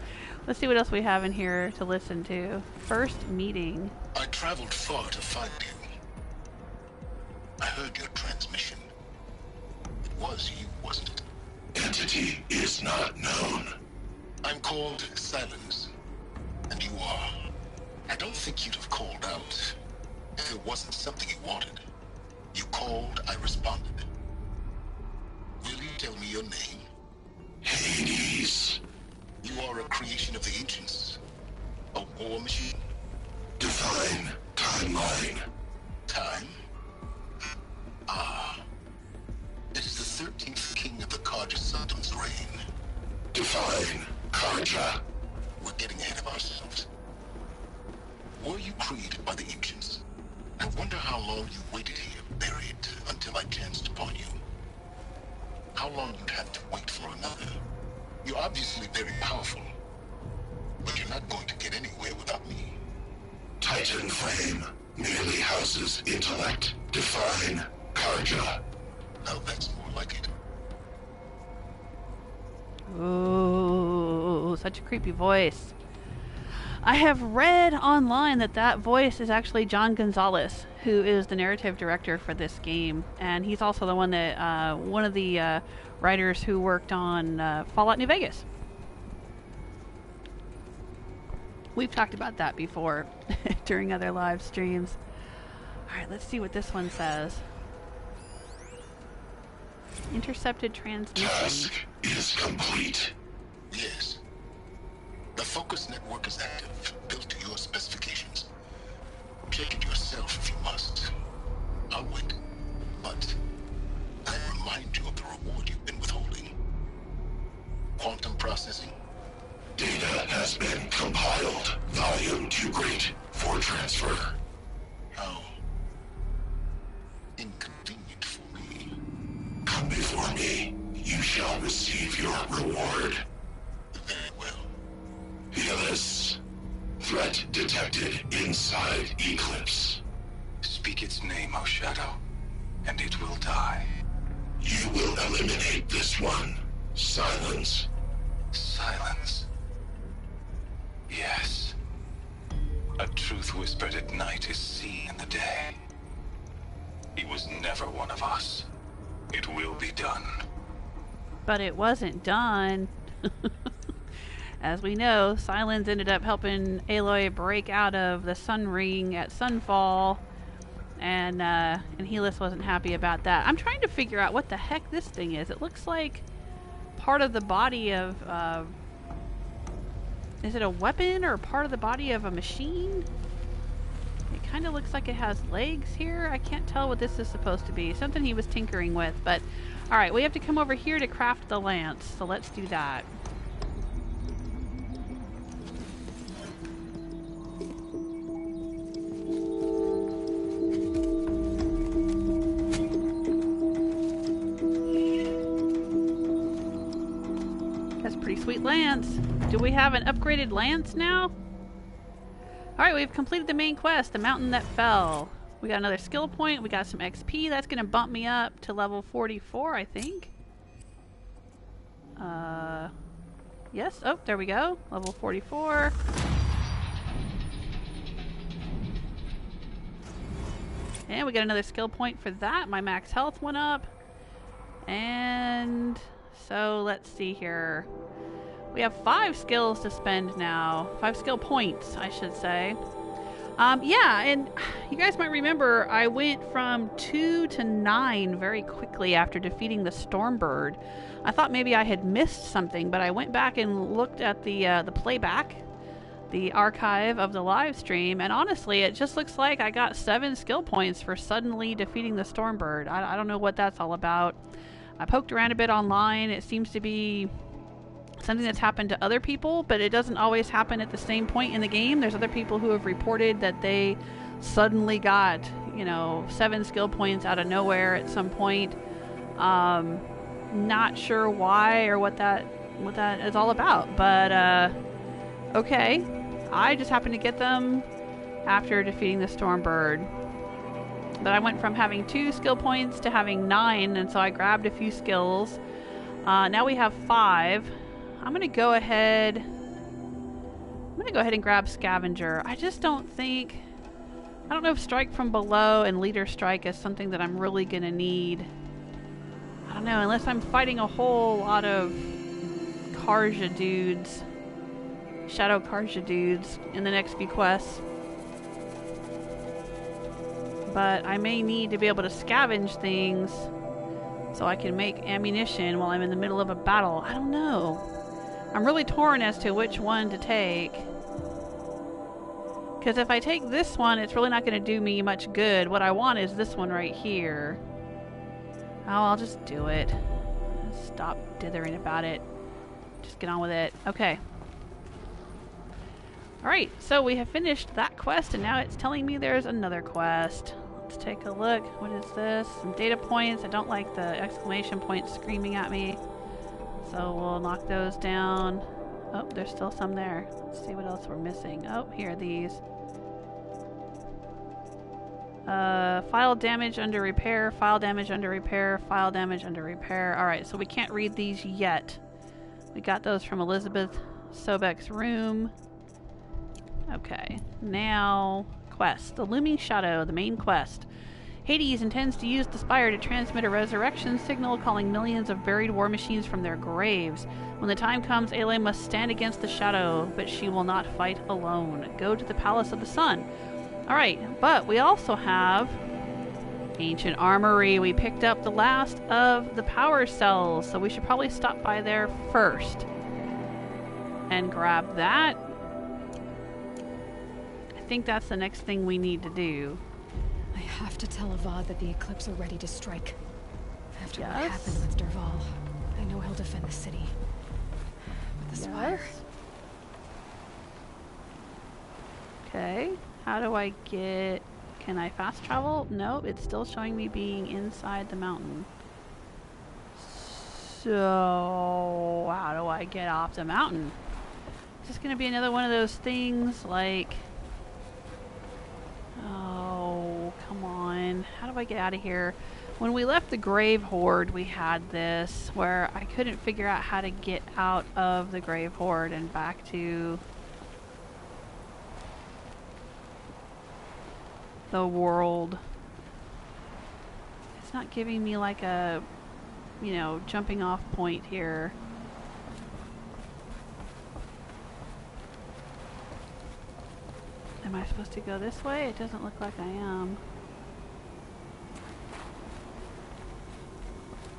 Let's see what else we have in here to listen to. First meeting. I traveled far to find you. I heard your transmission. It was you, wasn't it? Entity is not known. I'm called Sylens, and you are. I don't think you'd have called out if it wasn't something you wanted. You called, I responded. Will you tell me your name? Hades. You are a creation of the ancients. A war machine? Define timeline. Time? Ah. It is the 13th king of the Karja Sultan's reign. Define Karja. We're getting ahead of ourselves. Were you created by the ancients? I wonder how long you waited here, buried, until I chanced upon you. How long you'd have to wait for another. You're obviously very powerful, but you're not going to get anywhere without me. Titan flame merely houses intellect. Define Karja. Now that's more like it. Ooh, such a creepy voice. I have read online that voice is actually John Gonzalez, who is the narrative director for this game, and he's also the one that one of the writers who worked on Fallout New Vegas. We've talked about that before during other live streams. All right, let's see what this one says. Intercepted transmission. Task is complete. Yes. The focus network is active, built to your specifications. Check it yourself if you must. I'll wait. But I remind you of the reward you've been withholding. Quantum processing. Data has been compiled. Volume too great for transfer. How inconvenient for me. Come before me. You shall receive your reward. Very well. Helis. Threat detected inside Eclipse. Speak its name, O Shadow, and it will die. You will eliminate this one. Silence. Silence. Yes. A truth whispered at night is seen in the day. He was never one of us. It will be done. But it wasn't done. As we know, Sylens ended up helping Aloy break out of the Sun Ring at Sunfall, and Helis wasn't happy about that. I'm trying to figure out what the heck this thing is. It looks like part of the body of... is it a weapon or part of the body of a machine? It kind of looks like it has legs here. I can't tell what this is supposed to be. Something he was tinkering with, but... Alright, we have to come over here to craft the lance, so let's do that. That's a pretty sweet lance. Do we have an upgraded lance now? Alright, we've completed the main quest, the mountain that fell. We got another skill point, we got some XP. That's going to bump me up to level 44, I think. Yes, oh, there we go. Level 44. And we got another skill point for that. My max health went up. And so let's see here. We have 5 skills to spend now. 5 skill points, I should say. Yeah, and you guys might remember I went from 2 to 9 very quickly after defeating the Stormbird. I thought maybe I had missed something, but I went back and looked at the playback, the archive of the live stream, and honestly, it just looks like I got 7 skill points for suddenly defeating the Stormbird. I don't know what that's all about. I poked around a bit online. It seems to be something that's happened to other people, but it doesn't always happen at the same point in the game. There's other people who have reported that they suddenly got, you know, 7 skill points out of nowhere at some point. Not sure why or what that is all about, but okay. I just happened to get them after defeating the Stormbird. But I went from having 2 skill points to having 9, and so I grabbed a few skills. Now we have 5. I'm gonna go ahead and grab Scavenger. I just don't know if Strike from Below and Leader Strike is something that I'm really gonna need. I don't know, unless I'm fighting a whole lot of Karja dudes, Shadow Karja dudes in the next few quests. But I may need to be able to scavenge things so I can make ammunition while I'm in the middle of a battle. I don't know. I'm really torn as to which one to take. Because if I take this one, it's really not going to do me much good. What I want is this one right here. Oh, I'll just do it. Stop dithering about it. Just get on with it. Okay. Alright, so we have finished that quest, and now it's telling me there's another quest. Let's take a look. What is this? Some data points. I don't like the exclamation points screaming at me. So we'll knock those down. Oh, there's still some there. Let's see what else we're missing. Oh, here are these. File damage under repair, file damage under repair, file damage under repair. Alright, so we can't read these yet. We got those from Elisabet Sobeck's room. Okay, now quest. The Looming Shadow, the main quest. Hades intends to use the Spire to transmit a resurrection signal calling millions of buried war machines from their graves. When the time comes, Aloy must stand against the Shadow, but she will not fight alone. Go to the Palace of the Sun. Alright, but we also have Ancient Armory. We picked up the last of the power cells, so we should probably stop by there first and grab that. I think that's the next thing we need to do. I have to tell Avad that the Eclipse are ready to strike. After what happened with Derval, I know he'll defend the city. But the Spire... Okay, how do I get... Can I fast travel? Nope, it's still showing me being inside the mountain. So, how do I get off the mountain? Is this going to be another one of those things like... Oh, come on. How do I get out of here? When we left the Grave Horde, we had this where I couldn't figure out how to get out of the Grave Horde and back to the world. It's not giving me like a, you know, jumping off point here. Am I supposed to go this way? It doesn't look like I am.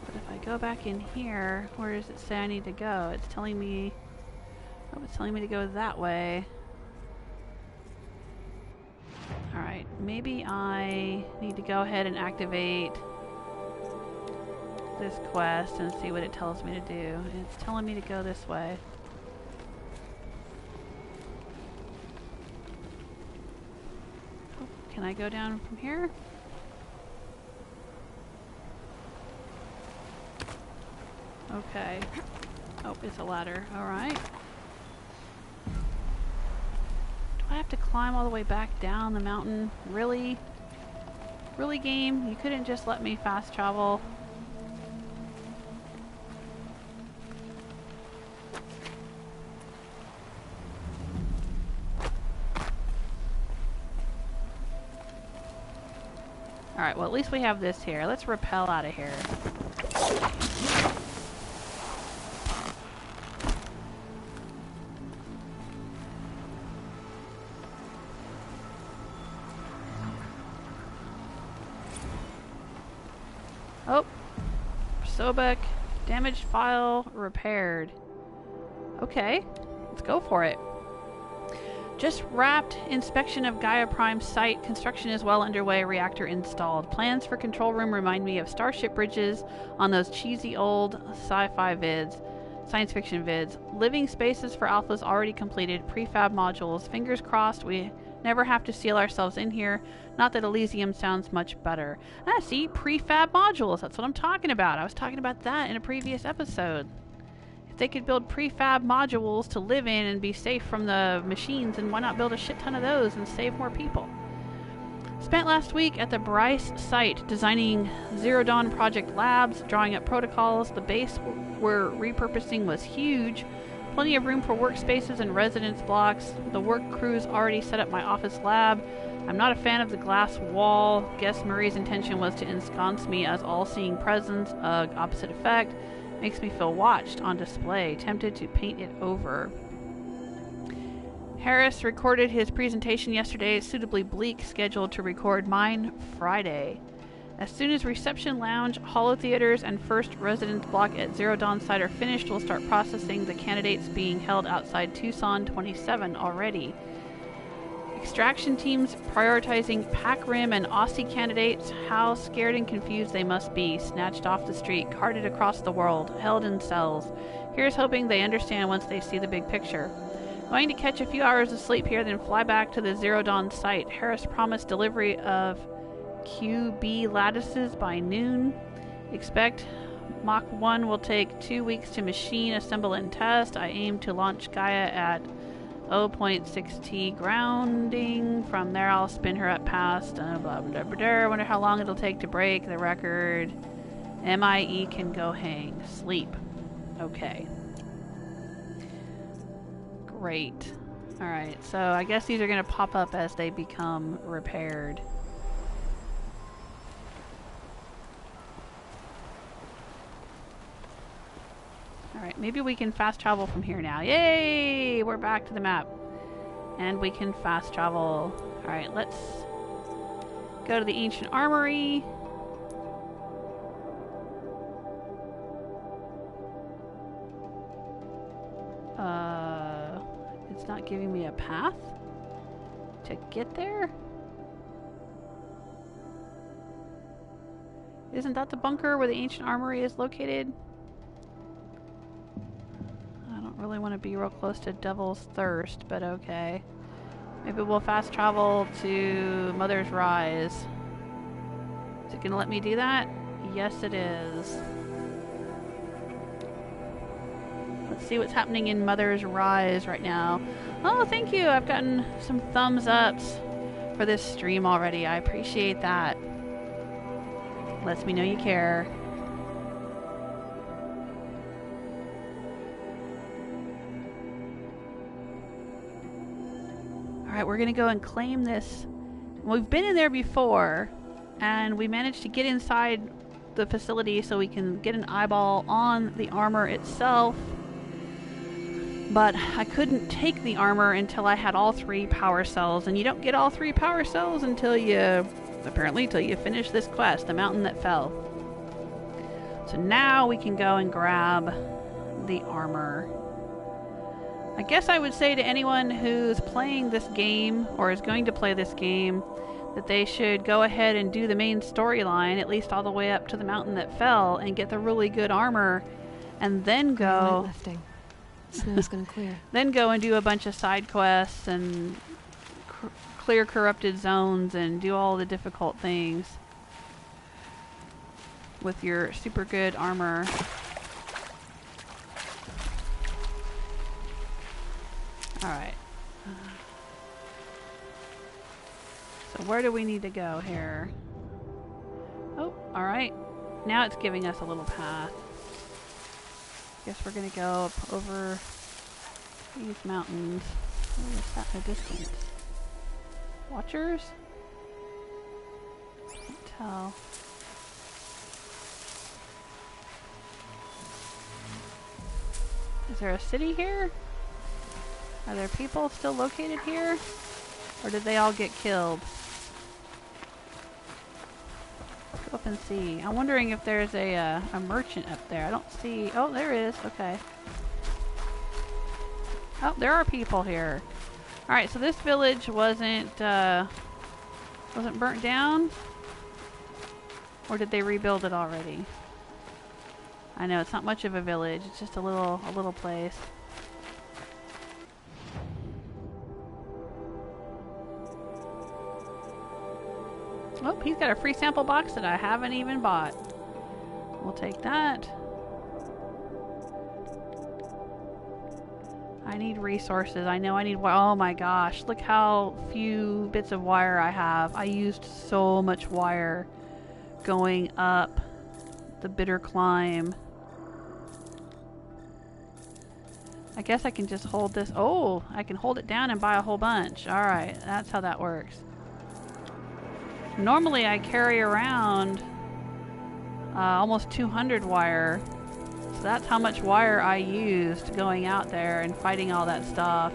But if I go back in here, where does it say I need to go? It's telling me... Oh, it's telling me to go that way. Alright. maybe I need to go ahead and activate this quest and see what it tells me to do. It's telling me to go this way. Oh, can I go down from here? Okay. Oh, it's a ladder. Alright. Do I have to climb all the way back down the mountain? Really? Really, game? You couldn't just let me fast travel? Alright, well at least we have this here. Let's rappel out of here. Oh, Sobeck, damaged file repaired. Okay, let's go for it. Just wrapped inspection of GAIA Prime site. Construction is well underway. Reactor installed. Plans for control room remind me of starship bridges on those cheesy old sci-fi vids, science fiction vids. Living spaces for alphas already completed. Prefab modules. Fingers crossed we never have to seal ourselves in here. Not that Elysium sounds much better. Ah, see? Prefab modules. That's what I'm talking about. I was talking about that in a previous episode. If they could build prefab modules to live in and be safe from the machines, and why not build a shit ton of those and save more people? Spent last week at the Bryce site designing Zero Dawn Project labs, drawing up protocols. The base we're repurposing was huge. Plenty of room for workspaces and residence blocks. The work crew's already set up my office lab. I'm not a fan of the glass wall. Guess Murray's intention was to ensconce me as all-seeing presence. Ugh, opposite effect. Makes me feel watched on display. Tempted to paint it over. Harris recorded his presentation yesterday. Suitably bleak. Scheduled to record mine Friday. As soon as reception lounge, holo theaters, and first residence block at Zero Dawn site are finished, we'll start processing the candidates being held outside Tucson 27 already. Extraction teams prioritizing Pac Rim and Aussie candidates. How scared and confused they must be. Snatched off the street, carted across the world, held in cells. Here's hoping they understand once they see the big picture. Going to catch a few hours of sleep here, then fly back to the Zero Dawn site. Harris promised delivery of QB lattices by noon. Expect Mach 1 will take 2 weeks to machine, assemble, and test. I aim to launch Gaia at 0.6T grounding. From there I'll spin her up past blah blah blah blah. Wonder how long it'll take to break the record. MIE can go hang. Sleep. Okay. Great. Alright, so I guess these are going to pop up as they become repaired. Alright, maybe we can fast travel from here now. Yay! We're back to the map. And we can fast travel. Alright, let's go to the ancient armory. It's not giving me a path to get there? Isn't that the bunker where the ancient armory is located? I don't really want to be real close to Devil's Thirst, but okay. Maybe we'll fast travel to Mother's Rise. Is it going to let me do that? Yes, it is. Let's see what's happening in Mother's Rise right now. Oh, thank you! I've gotten some thumbs ups for this stream already. I appreciate that. Lets me know you care. Alright, we're gonna go and claim this. We've been in there before, and we managed to get inside the facility so we can get an eyeball on the armor itself. But I couldn't take the armor until I had all 3 power cells, and you don't get all 3 power cells until you finish this quest, The Mountain That Fell. So now we can go and grab the armor. I guess I would say to anyone who's playing this game, or is going to play this game, that they should go ahead and do the main storyline, at least all the way up to the mountain that fell, and get the really good armor, and then go... Lifting. Snow's gonna clear. Then go and do a bunch of side quests and clear corrupted zones and do all the difficult things with your super good armor. Alright. So where do we need to go here? Oh, alright. Now it's giving us a little path. Guess we're gonna go up over these mountains. What is that in the distance? Watchers? Can't tell. Is there a city here? Are there people still located here? Or did they all get killed? Go up and see. I'm wondering if there's a merchant up there. I don't see... Oh, there is. Okay. Oh, there are people here. Alright, so this village wasn't burnt down? Or did they rebuild it already? I know, it's not much of a village. It's just a little place. Oh, he's got a free sample box that I haven't even bought. We'll take that. I need resources. I know I need... Oh my gosh. Look how few bits of wire I have. I used so much wire going up the bitter climb. I guess I can just hold this... Oh! I can hold it down and buy a whole bunch. Alright, that's how that works. Normally I carry around almost 200 wire. So that's how much wire I used going out there and fighting all that stuff.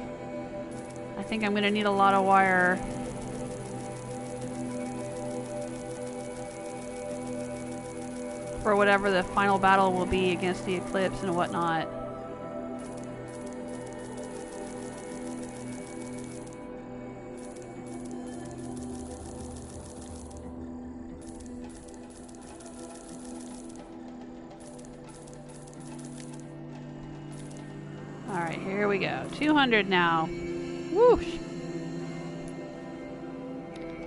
I think I'm going to need a lot of wire. For whatever the final battle will be against the Eclipse and whatnot. Alright, here we go. 200 now. Whoosh!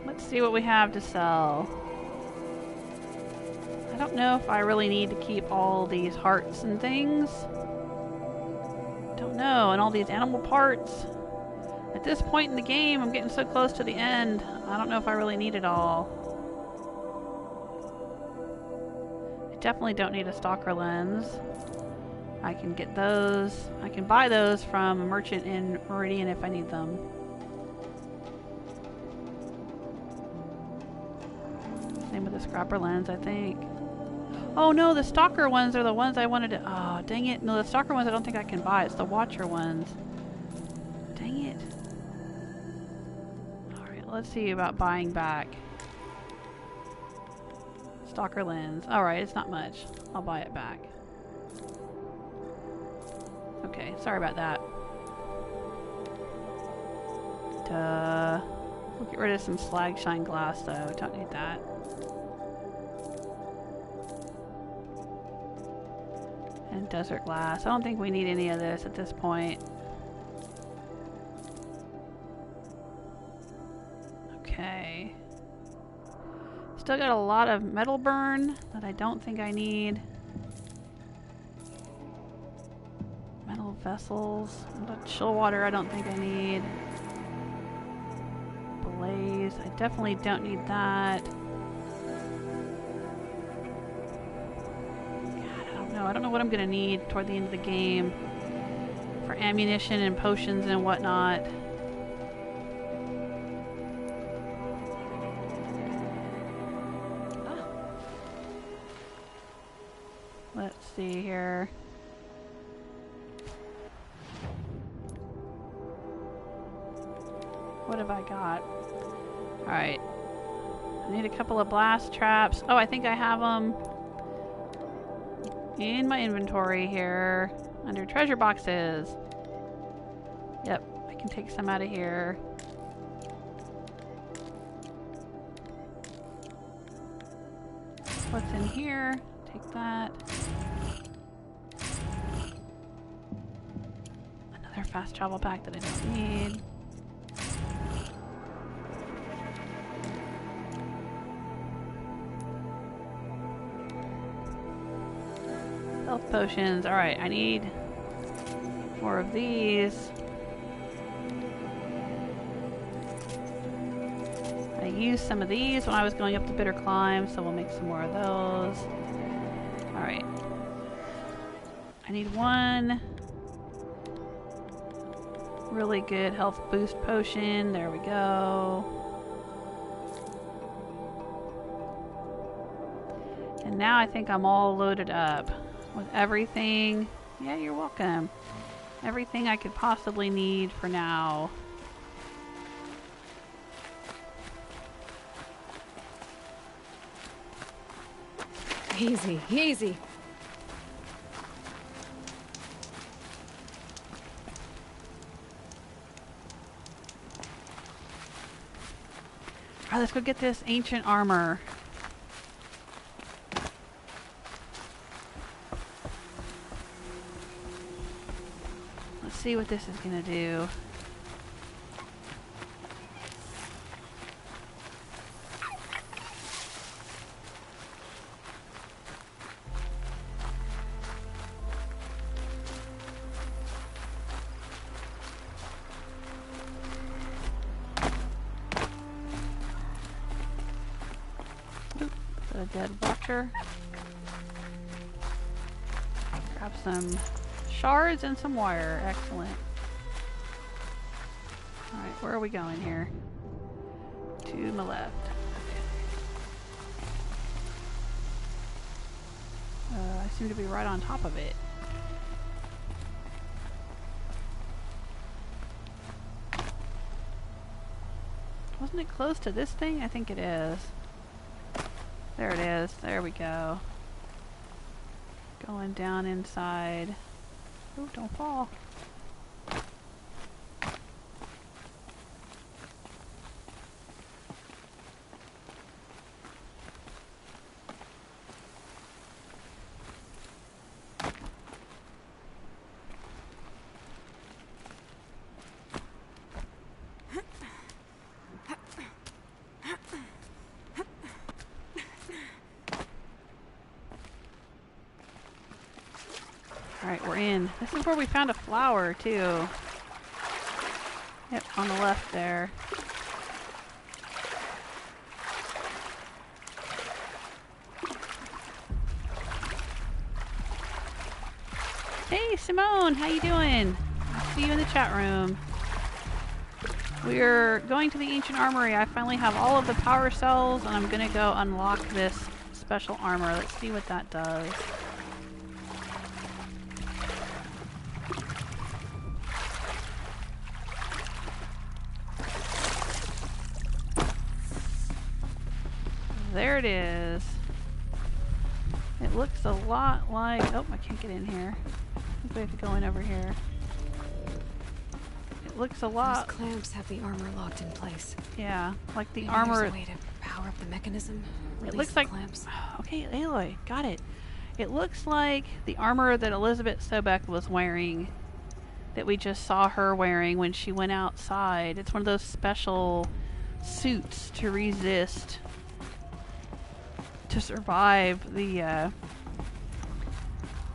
Let's see what we have to sell. I don't know if I really need to keep all these hearts and things. Don't know. And all these animal parts. At this point in the game, I'm getting so close to the end. I don't know if I really need it all. I definitely don't need a stalker lens. I can get those. I can buy those from a merchant in Meridian if I need them. Same with the scrapper lens, I think. Oh no, the stalker ones are the ones I wanted to... Oh, dang it. No, the stalker ones I don't think I can buy. It's the watcher ones. Dang it. Alright, let's see about buying back. Stalker lens. Alright, it's not much. I'll buy it back. Okay, sorry about that. Duh. We'll get rid of some slag shine glass though. Don't need that. And desert glass. I don't think we need any of this at this point. Okay. Still got a lot of metal burn that I don't think I need. Metal vessels. Chill water I don't think I need. Blaze. I definitely don't need that. I don't know what I'm going to need toward the end of the game for ammunition and potions and whatnot. Let's see here. What have I got? Alright. I need a couple of blast traps. Oh, I think I have them in my inventory here under treasure boxes. Yep, I can take some out of here. what's in here. Take that. Another fast travel pack that I don't need. Health potions. Alright, I need more of these. I used some of these when I was going up the bitter climb, so we'll make some more of those. Alright. I need one really good health boost potion. There we go. And now I think I'm all loaded up with everything. Yeah, you're welcome. Everything I could possibly need for now. Easy, easy. Alright, let's go get this ancient armor. Let's see what this is gonna do. A dead watcher. Grab some shards and some wire. Excellent. Alright, where are we going here? To my left. I seem to be right on top of it. Wasn't it close to this thing? I think it is. There it is. There we go. Going down inside. Oh, don't fall. Alright, we're in. This is where we found a flower, too. Yep, on the left there. Hey, Simone! How you doing? I see you in the chat room. We're going to the ancient armory. I finally have all of the power cells, and I'm gonna go unlock this special armor. Let's see what that does. There it is. It looks a lot like... Oh, I can't get in here. I think we have to go in over here. It looks a lot... Those clamps have the armor locked in place. Yeah, like the Maybe armor... there's a way to power up the mechanism. It looks like... Clamps. Okay, Aloy, got it. It looks like the armor that Elisabet Sobeck was wearing, that we just saw her wearing when she went outside. It's one of those special suits to resist... to survive the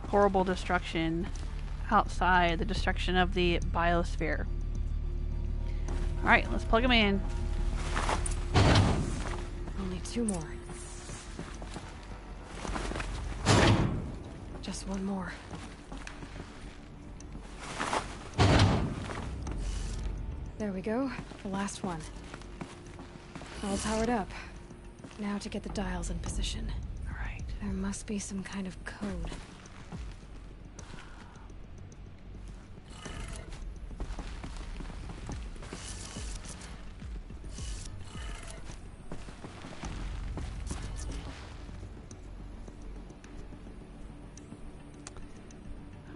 horrible destruction outside, the destruction of the biosphere. Alright, let's plug them in. Only 2 more. Just 1 more. There we go. The last one. All powered up. Now to get the dials in position. Alright. There must be some kind of code.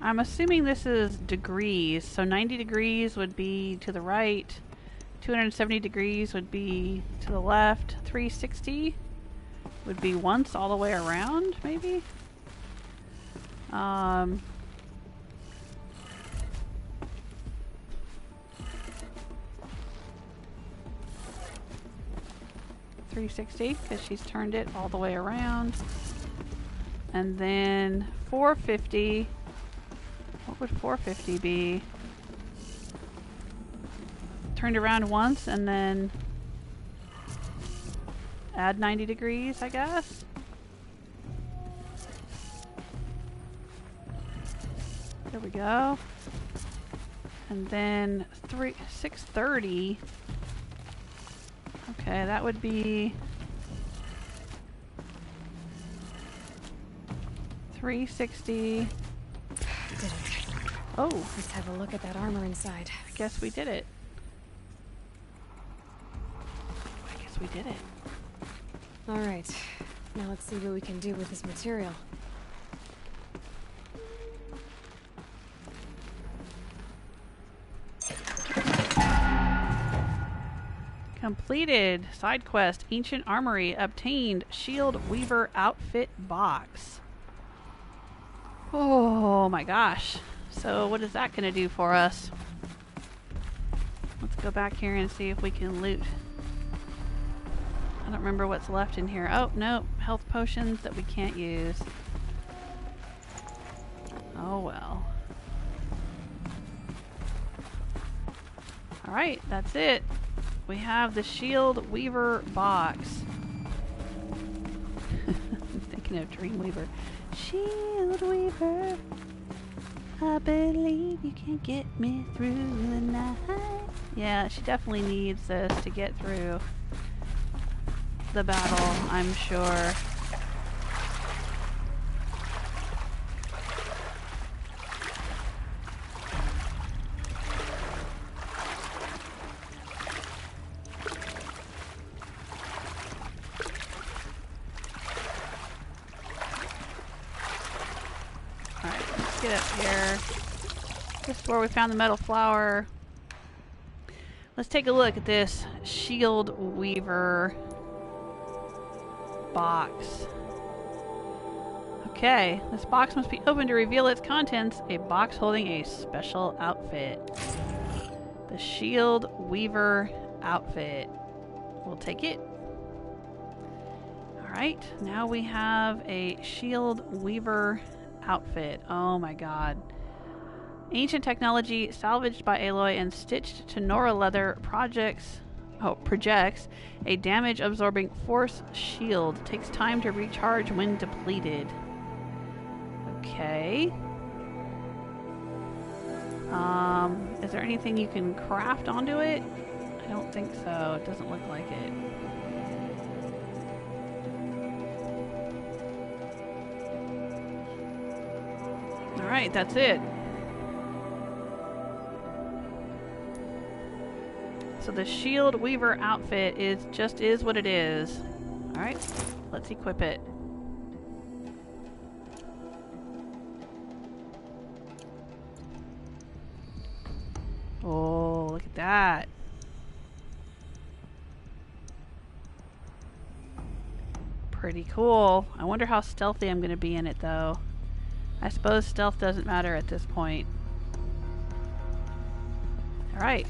I'm assuming this is degrees, so 90 degrees would be to the right, 270 degrees would be to the left, 360 would be once all the way around, maybe? 360, because she's turned it all the way around. And then 450. What would 450 be? Turned around once and then add 90 degrees, I guess. There we go. And then 630. Okay, that would be 360. Did it. Oh, Let's have a look at that armor inside. I guess we did it. I guess we did it. All right. Now let's see what we can do with this material. Completed. Side quest. Ancient Armory. Obtained. Shield Weaver outfit box. Oh my gosh. So what is that going to do for us? Let's go back here and see if we can loot. I don't remember what's left in here. Oh, no. Health potions that we can't use. Oh well. Alright, that's it. We have the Shield Weaver box. I'm thinking of Dreamweaver. Shield Weaver, I believe you can get me through the night. Yeah, she definitely needs this to get through the battle, I'm sure. Get up here. This is where we found the metal flower. Let's take a look at this Shield Weaver box. Okay, this box must be opened to reveal its contents. A box holding a special outfit. The Shield Weaver outfit. We'll take it. Alright, now we have a Shield Weaver outfit. Oh my god. Ancient technology salvaged by Aloy and stitched to Nora leather projects a damage absorbing force shield. Takes time to recharge when depleted. Okay. Is there anything you can craft onto it? I don't think so. It doesn't look like it. Alright, that's it. So the Shield Weaver outfit is what it is. Alright, let's equip it. Oh, look at that. Pretty cool. I wonder how stealthy I'm going to be in it though. I suppose stealth doesn't matter at this point. Alright.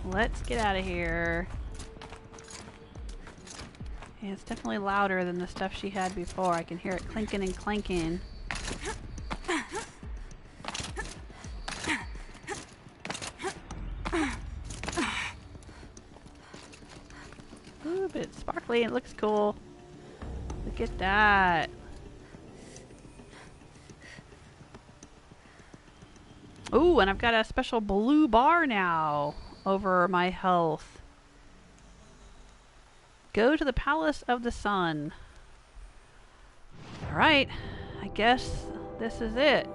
Let's get out of here. Yeah, it's definitely louder than the stuff she had before. I can hear it clinking and clanking. Ooh, but it's sparkly and it looks cool. Look at that. Ooh, and I've got a special blue bar now over my health. Go to the Palace of the Sun. Alright, I guess this is it.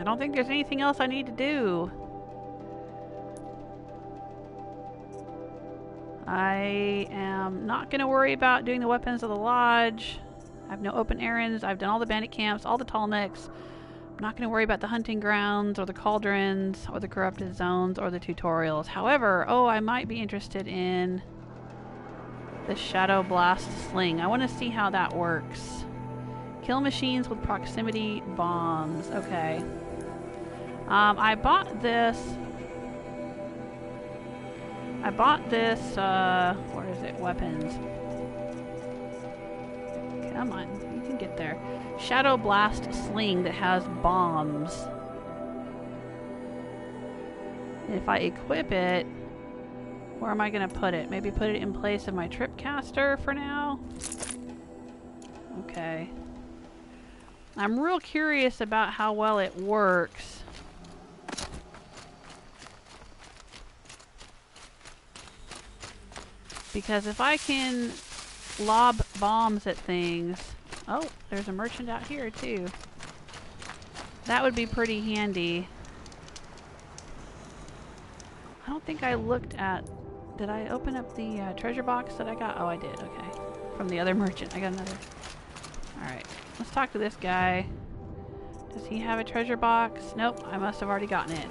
I don't think there's anything else I need to do. I am not going to worry about doing the weapons of the lodge. I have no open errands. I've done all the bandit camps, all the tallnecks. I'm not going to worry about the hunting grounds or the cauldrons or the corrupted zones or the tutorials. However, I might be interested in the Shadow Blast Sling. I want to see how that works. Kill machines with proximity bombs. Okay. I bought this, where is it? Weapons. Come on, you can get there. Shadow Blast Sling that has bombs. And if I equip it, where am I going to put it? Maybe put it in place of my tripcaster for now? Okay. I'm real curious about how well it works. Because if I can lob bombs at things... Oh, there's a merchant out here too. That would be pretty handy. I don't think I looked at... Did I open up the treasure box that I got? Oh, I did. Okay. From the other merchant. I got another. Alright. Let's talk to this guy. Does he have a treasure box? Nope. I must have already gotten it.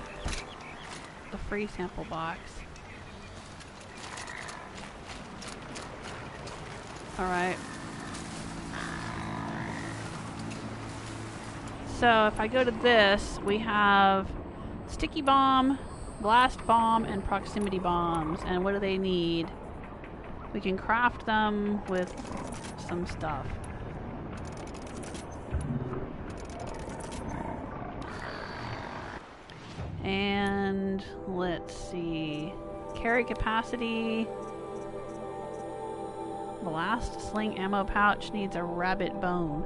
The free sample box. Alright. So if I go to this, we have sticky bomb, blast bomb, and proximity bombs. And what do they need? We can craft them with some stuff. And let's see. Carry capacity. Blast sling ammo pouch needs a rabbit bone.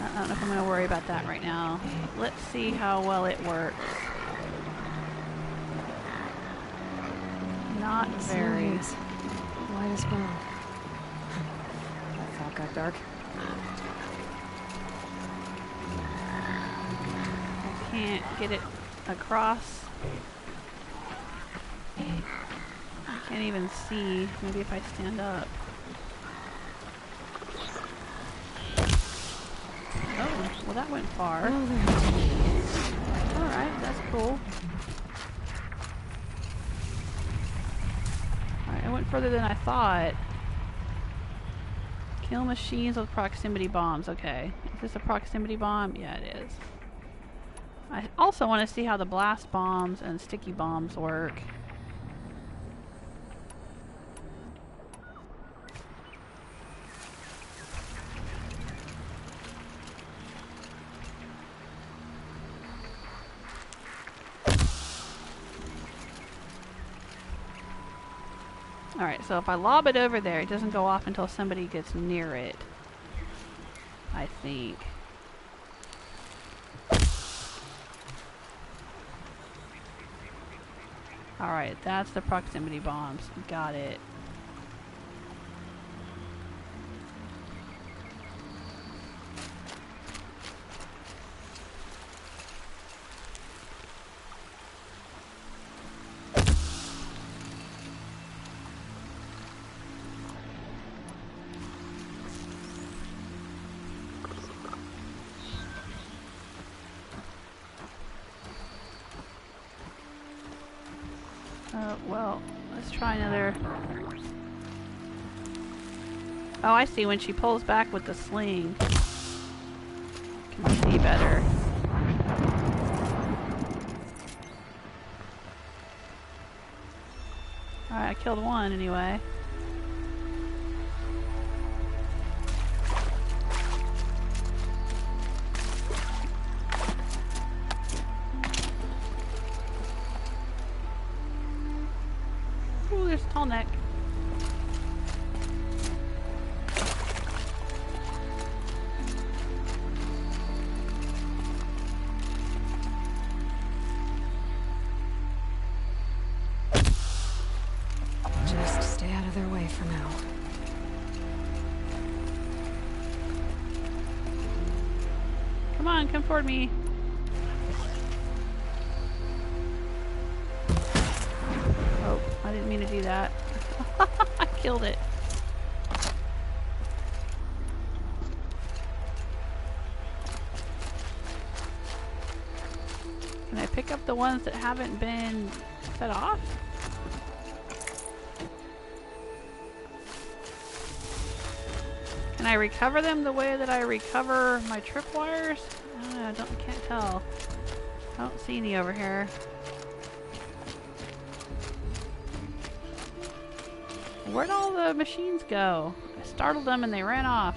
I don't know if I'm going to worry about that right now. Let's see how well it works. Not very. Light as well. That fog got dark. I can't get it across. I can't even see. Maybe if I stand up. Oh, well that went far. Alright, that's cool. Alright, I went further than I thought. Kill machines with proximity bombs. Okay. Is this a proximity bomb? Yeah, it is. I also want to see how the blast bombs and sticky bombs work. Alright, so if I lob it over there, it doesn't go off until somebody gets near it. I think. Alright, that's the proximity bombs. Got it. Well, let's try another. Oh, I see. When she pulls back with the sling, can see better. Alright, I killed one anyway. Tall neck. Just stay out of their way for now. Come on, come toward me. Oh, I didn't mean to do that. I killed it. Can I pick up the ones that haven't been set off? Can I recover them the way that I recover my tripwires? I can't tell. I don't see any over here. Where'd all the machines go? I startled them and they ran off.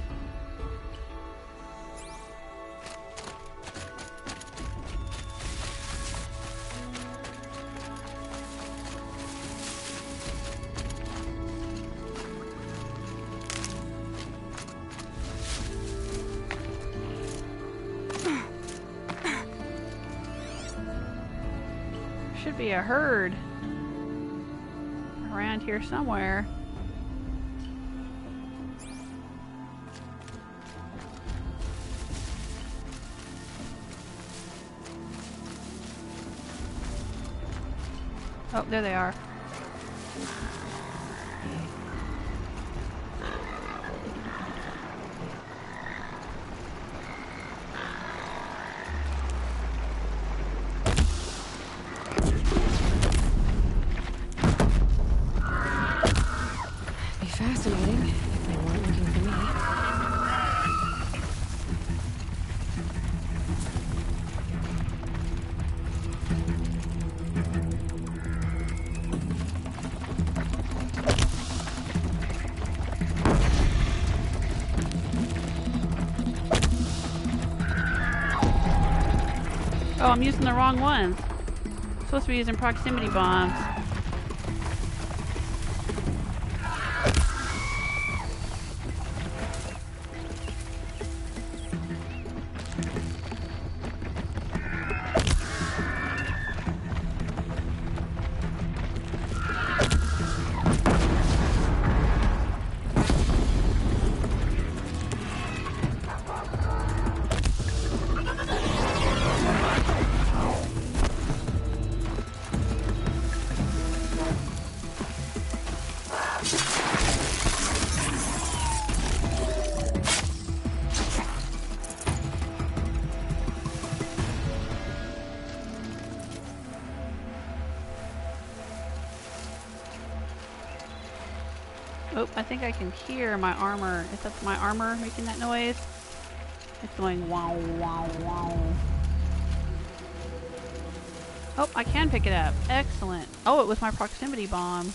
Should be a herd around here somewhere. Oh, there they are. Be fascinating if they weren't looking for me. Oh, I'm using the wrong ones. I'm supposed to be using proximity bombs. Oh, I think I can hear my armor. Is that my armor making that noise? It's going wow, wow, wow. Oh, I can pick it up. Excellent. Oh, it was my proximity bomb.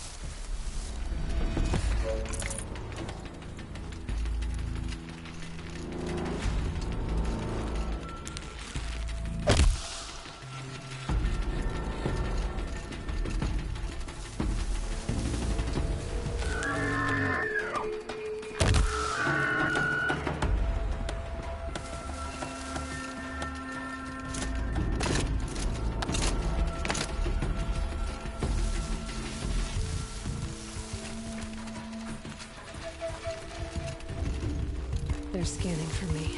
They're scanning for me.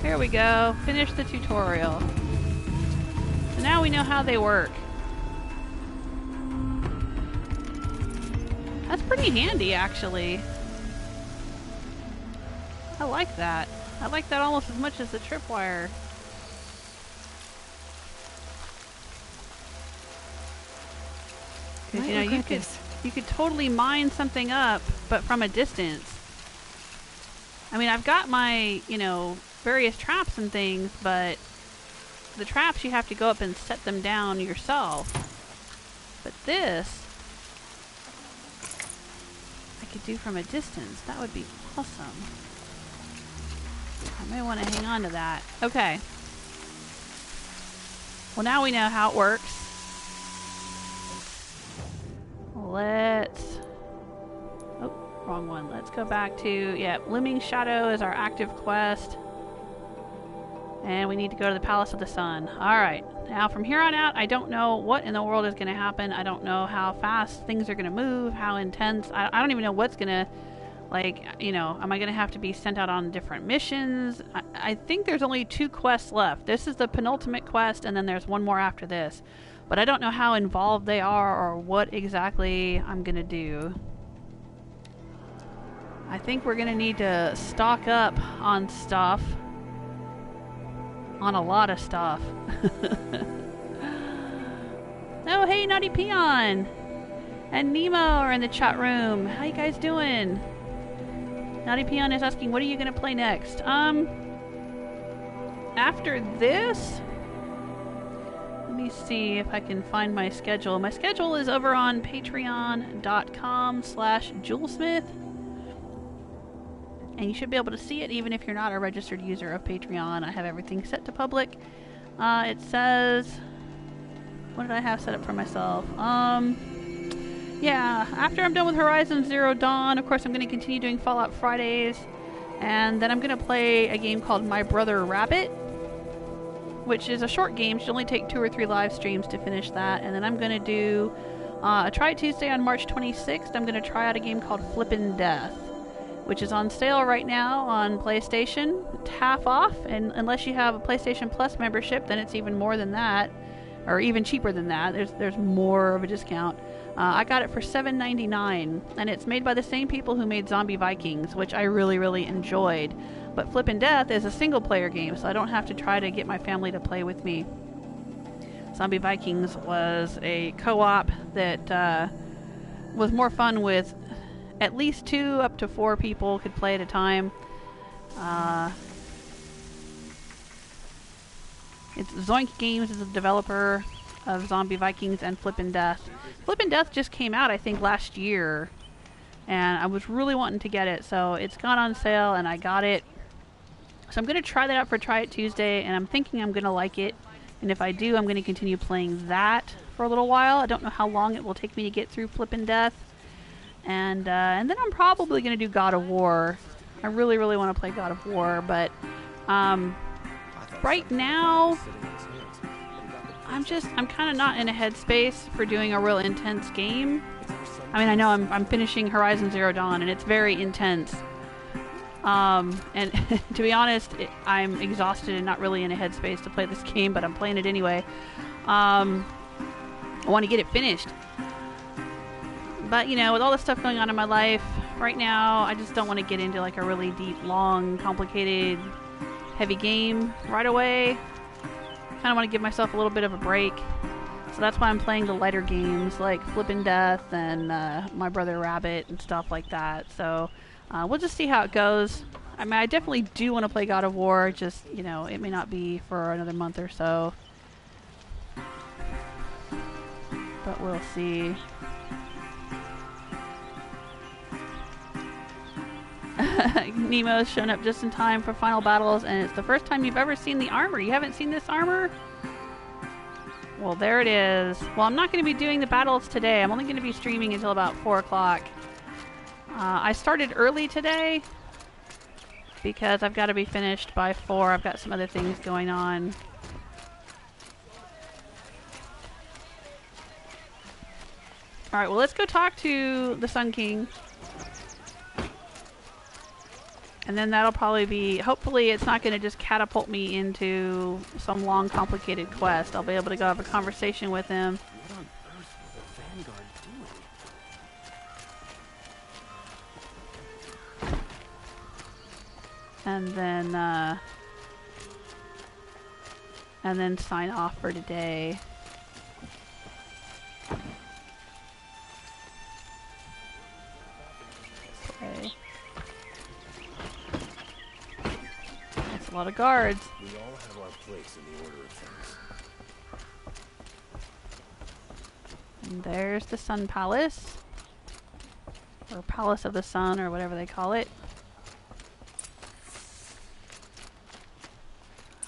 Here we go. Finish the tutorial. So now we know how they work. That's pretty handy, actually. I like that. I like that almost as much as the tripwire. Because, you know, you could totally mine something up, but from a distance. I mean, I've got my, you know, various traps and things, but the traps you have to go up and set them down yourself. But this, I could do from a distance. That would be awesome. I may want to hang on to that. Okay. Well, now we know how it works. Let's... Oh, wrong one. Let's go back to... Yeah, Looming Shadow is our active quest. And we need to go to the Palace of the Sun. Alright. Now, from here on out, I don't know what in the world is going to happen. I don't know how fast things are going to move, how intense. I don't even know what's going to, like, you know, am I going to have to be sent out on different missions? I think there's only 2 quests left. This is the penultimate quest, and then there's one more after this. But I don't know how involved they are or what exactly I'm going to do. I think we're going to need to stock up on stuff. On a lot of stuff. Oh, hey, Naughty Peon and Nemo are in the chat room. How you guys doing? Naughty Peon is asking, what are you going to play next? After this, let me see if I can find my schedule. My schedule is over on patreon.com/Jewelsmith. And you should be able to see it even if you're not a registered user of Patreon. I have everything set to public. It says... What did I have set up for myself? Yeah, after I'm done with Horizon Zero Dawn, of course I'm going to continue doing Fallout Fridays. And then I'm going to play a game called My Brother Rabbit, which is a short game. Should only take 2 or 3 live streams to finish that. And then I'm going to do a Try It Tuesday on March 26th. I'm going to try out a game called Flippin' Death, which is on sale right now on PlayStation. It's half off, and unless you have a PlayStation Plus membership, then it's even more than that, or even cheaper than that. There's more of a discount. I got it for $7.99, and it's made by the same people who made Zombie Vikings, which I really, really enjoyed. But Flippin' Death is a single-player game, so I don't have to try to get my family to play with me. Zombie Vikings was a co-op that was more fun with at least 2 up to 4 people could play at a time. It's Zoink Games is the developer of Zombie Vikings and Flippin' Death. Flippin' Death just came out, I think, last year, and I was really wanting to get it, so it's gone on sale, and I got it. So I'm going to try that out for Try It Tuesday, and I'm thinking I'm going to like it, and if I do, I'm going to continue playing that for a little while. I don't know how long it will take me to get through Flippin' Death. And then I'm probably going to do God of War. I really, really want to play God of War, but right now, I'm kind of not in a headspace for doing a real intense game. I mean, I know I'm finishing Horizon Zero Dawn, and it's very intense. And to be honest, I'm exhausted and not really in a headspace to play this game, but I'm playing it anyway. I want to get it finished. But, you know, with all the stuff going on in my life, right now, I just don't want to get into, like, a really deep, long, complicated, heavy game right away. Kind of want to give myself a little bit of a break. So that's why I'm playing the lighter games, like Flippin' Death and My Brother Rabbit and stuff like that. So we'll just see how it goes. I mean, I definitely do want to play God of War, just, you know, it may not be for another month or so. But we'll see. Nemo's shown up just in time for final battles, and it's the first time you've ever seen the armor. You haven't seen this armor? Well, there it is. Well, I'm not going to be doing the battles today. I'm only going to be streaming until about 4 o'clock. I started early today because I've got to be finished by 4. I've got some other things going on. Alright, well, let's go talk to the Sun King. And then that'll probably be, hopefully it's not going to just catapult me into some long, complicated quest. I'll be able to go have a conversation with him. What on earth was the Vanguard doing? And then sign off for today. Okay. That's a lot of guards. We all have our place in the order of things. And there's the Sun Palace. Or Palace of the Sun, or whatever they call it.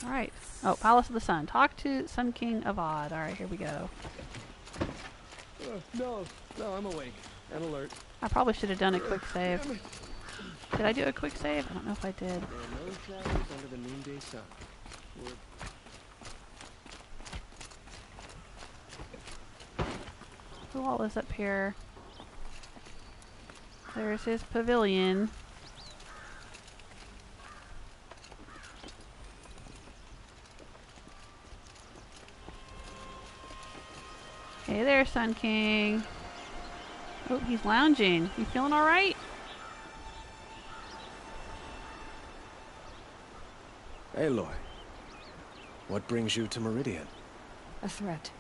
Alright. Oh, Palace of the Sun. Talk to Sun-King Avad. Alright, here we go. No, I'm awake and alert. I probably should have done a quick save. Did I do a quick save? I don't know if I did. There are no shadows under the noonday sun. who all is up here? There's his pavilion. Hey there, Sun King. Oh, he's lounging. You feeling alright? Aloy, what brings you to Meridian? A threat.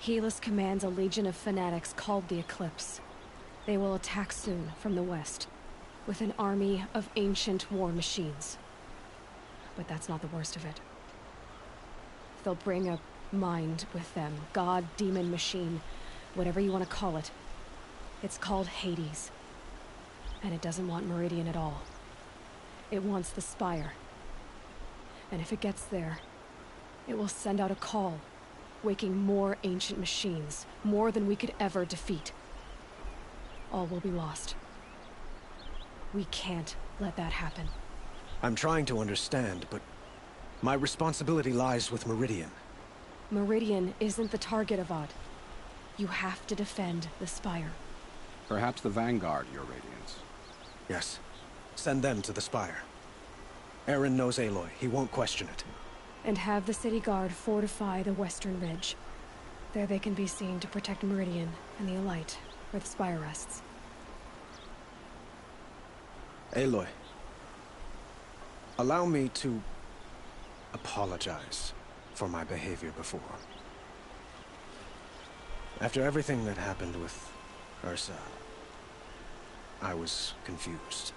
Helis commands a legion of fanatics called the Eclipse. They will attack soon from the west, with an army of ancient war machines. But that's not the worst of it. They'll bring a mind with them. God, demon, machine, whatever you want to call it. It's called Hades. And it doesn't want Meridian at all. It wants the Spire. And if it gets there, it will send out a call, waking more ancient machines, more than we could ever defeat. All will be lost. We can't let that happen. I'm trying to understand, but my responsibility lies with Meridian. Meridian isn't the target, Avad. You have to defend the Spire. Perhaps the Vanguard, Your Radiance. Yes. Send them to the Spire. Aaron knows Aloy. He won't question it. And have the City Guard fortify the Western Ridge. There they can be seen to protect Meridian and the Elite, where the Spire rests. Aloy, allow me to apologize for my behavior before. After everything that happened with Ursa, I was confused.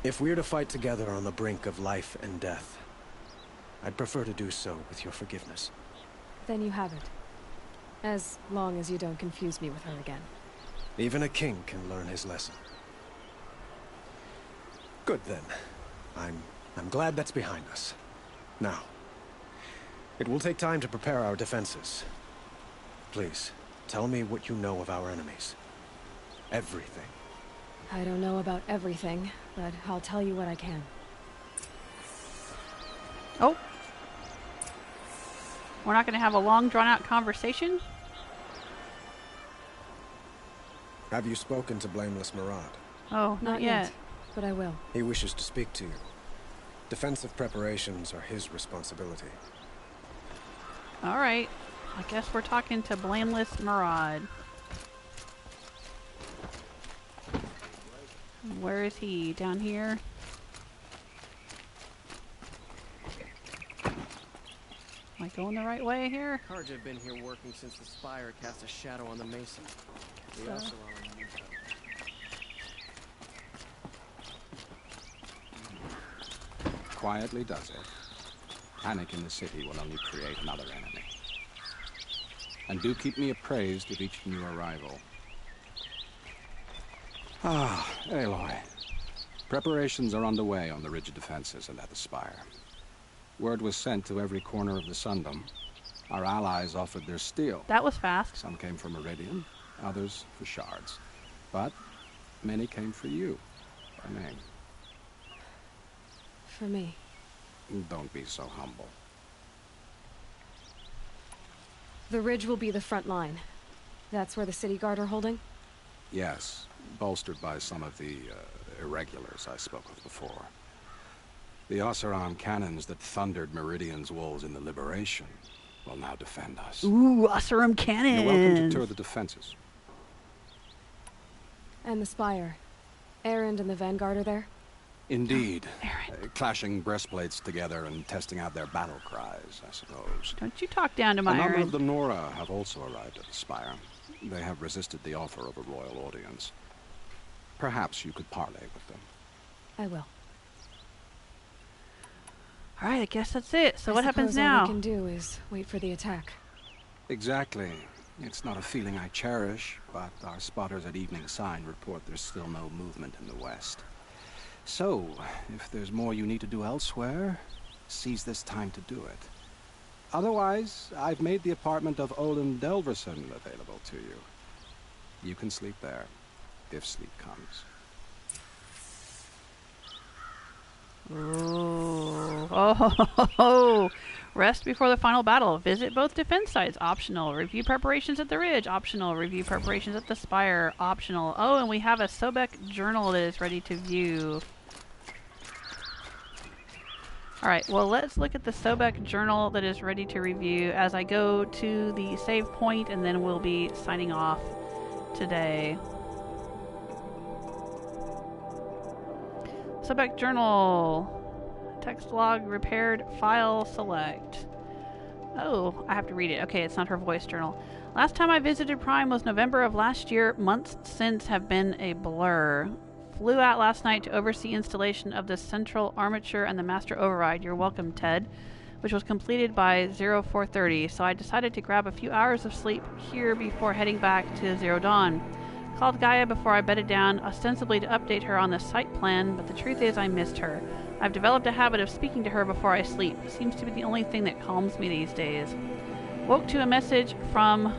If we're to fight together on the brink of life and death, I'd prefer to do so with your forgiveness. Then you have it. As long as you don't confuse me with her again. Even a king can learn his lesson. Good then. I'm glad that's behind us. Now, it will take time to prepare our defenses. Please, tell me what you know of our enemies. Everything. I don't know about everything, but I'll tell you what I can. Oh. We're not going to have a long, drawn-out conversation? Have you spoken to Blameless Murad? Oh, not yet. But I will. He wishes to speak to you. Defensive preparations are his responsibility. Alright. I guess we're talking to Blameless Murad. Where is he? Down here? Am I going the right way here? Carja have been here working since the Spire cast a shadow on the Mesa. We also are on the Utah. Quietly does it. Panic in the city will only create another enemy. And do keep me appraised of each new arrival. Ah, Aloy. Preparations are underway on the ridge defenses and at the Spire. Word was sent to every corner of the Sundom. Our allies offered their steel. That was fast. Some came for Meridian, others for shards. But many came for you, by name. For me. Don't be so humble. The ridge will be the front line. That's where the City Guard are holding? Yes, bolstered by some of the irregulars I spoke of before. The Oseram cannons that thundered Meridian's walls in the Liberation will now defend us. Ooh, Oseram cannons! You're welcome to tour the defenses. And the Spire. Erend and the Vanguard are there? Indeed. Clashing breastplates together and testing out their battle cries, I suppose. Don't you talk down to my A number Erend. of the Nora have also arrived at the Spire. They have resisted the offer of a royal audience. Perhaps you could parley with them. I will. Alright, I guess that's it. So what happens All now? we can do is wait for the attack. Exactly. It's not a feeling I cherish, but our spotters at Evening Sign report there's still no movement in the west. So, if there's more you need to do elsewhere, seize this time to do it. Otherwise, I've made the apartment of Olin Delverson available to you. You can sleep there, if sleep comes. Ooh. Oh, Rest before the final battle. Visit both defense sites. Optional. Review preparations at the ridge. Optional. Review preparations at the spire. Optional. Oh, and we have a Sobeck journal that is ready to view. Alright, well let's look at the Sobeck journal that is ready to review as I go to the save point, and then we'll be signing off today. Sobeck journal. Text log repaired file select. Oh, I have to read it. Okay, it's not her voice journal. Last time I visited Prime was November of last year. Months since have been a blur. Flew out last night to oversee installation of the central armature and the master override. You're welcome, Ted. Which was completed by 0430, so I decided to grab a few hours of sleep here before heading back to Zero Dawn. Called Gaia before I bedded down, ostensibly to update her on the site plan, but the truth is I missed her. I've developed a habit of speaking to her before I sleep. Seems to be the only thing that calms me these days. Woke to a message from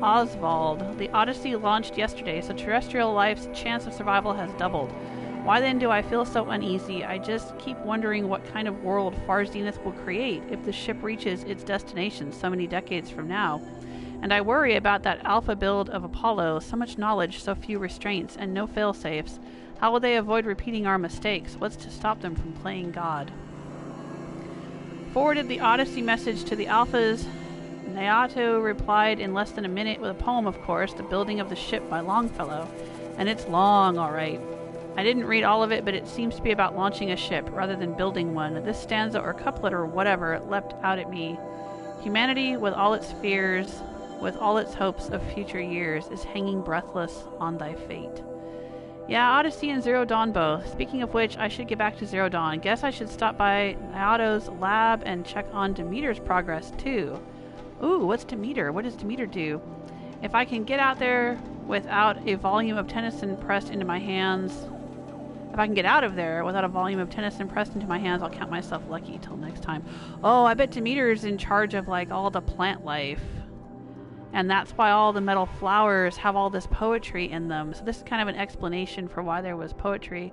Oswald. The Odyssey launched yesterday, so terrestrial life's chance of survival has doubled. Why then do I feel so uneasy? I just keep wondering what kind of world Far Zenith will create if the ship reaches its destination so many decades from now. And I worry about that alpha build of Apollo, so much knowledge, so few restraints, and no fail-safes. How will they avoid repeating our mistakes? What's to stop them from playing God? Forwarded the Odyssey message to the Alphas. Naoto replied in less than a minute with a poem, of course, The Building of the Ship by Longfellow. And it's long, alright. I didn't read all of it, but it seems to be about launching a ship rather than building one. This stanza or couplet or whatever leapt out at me. Humanity, with all its fears, with all its hopes of future years, is hanging breathless on thy fate. Yeah, Odyssey and Zero Dawn both. Speaking of which, I should get back to Zero Dawn. Guess I should stop by Naoto's lab and check on Demeter's progress, too. Ooh, what's Demeter? What does Demeter do? If I can get out there without a volume of Tennyson pressed into my hands... If I can get out of there without a volume of Tennyson pressed into my hands, I'll count myself lucky till next time. Oh, I bet Demeter's in charge of, like, all the plant life. And that's why all the metal flowers have all this poetry in them. So this is kind of an explanation for why there was poetry.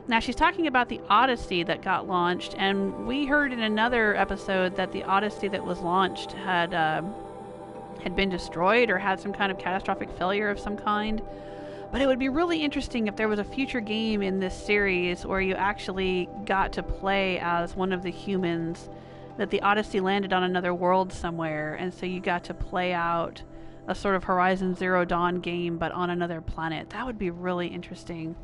Now, she's talking about the Odyssey that got launched, and we heard in another episode that the Odyssey that was launched had been destroyed or had some kind of catastrophic failure of some kind. But it would be really interesting if there was a future game in this series where you actually got to play as one of the humans, that the Odyssey landed on another world somewhere, and so you got to play out a sort of Horizon Zero Dawn game, but on another planet. That would be really interesting.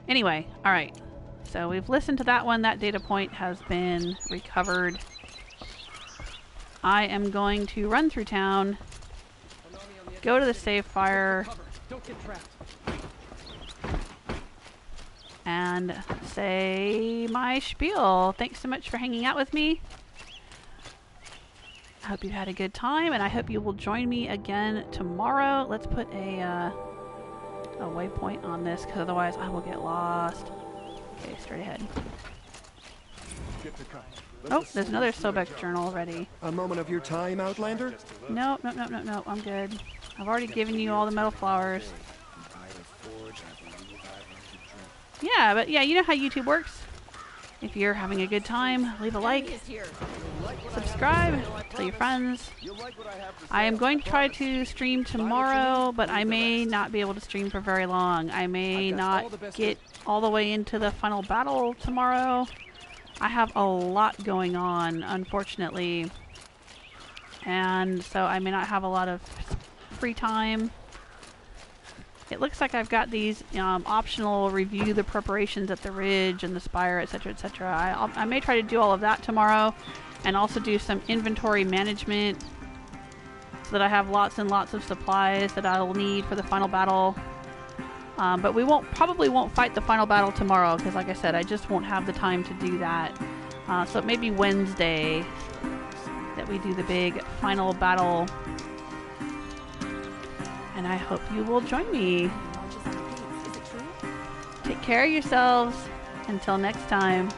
Anyway, alright. So we've listened to that one. That data point has been recovered. I am going to run through town, go to the save fire, and say my spiel. Thanks so much for hanging out with me. I hope you had a good time, and I hope you will join me again tomorrow. Let's put a waypoint on this, because otherwise I will get lost. Okay, straight ahead. Oh, there's another Sobeck journal already. A moment of your time, Outlander? No, I'm good. I've already given you all the metal flowers. Yeah, but yeah, you know how YouTube works. If you're having a good time, leave a like, subscribe, tell your friends. I am going to try to stream tomorrow, but I may not be able to stream for very long. I may not get all the way into the final battle tomorrow. I have a lot going on, unfortunately, and so I may not have a lot of free time. It looks like I've got these optional review the preparations at the ridge and the spire, etc., etc. I may try to do all of that tomorrow, and also do some inventory management so that I have lots and lots of supplies that I'll need for the final battle. But we probably won't fight the final battle tomorrow, because like I said, I just won't have the time to do that. So it may be Wednesday that we do the big final battle. And I hope you will join me. Take care of yourselves. Until next time.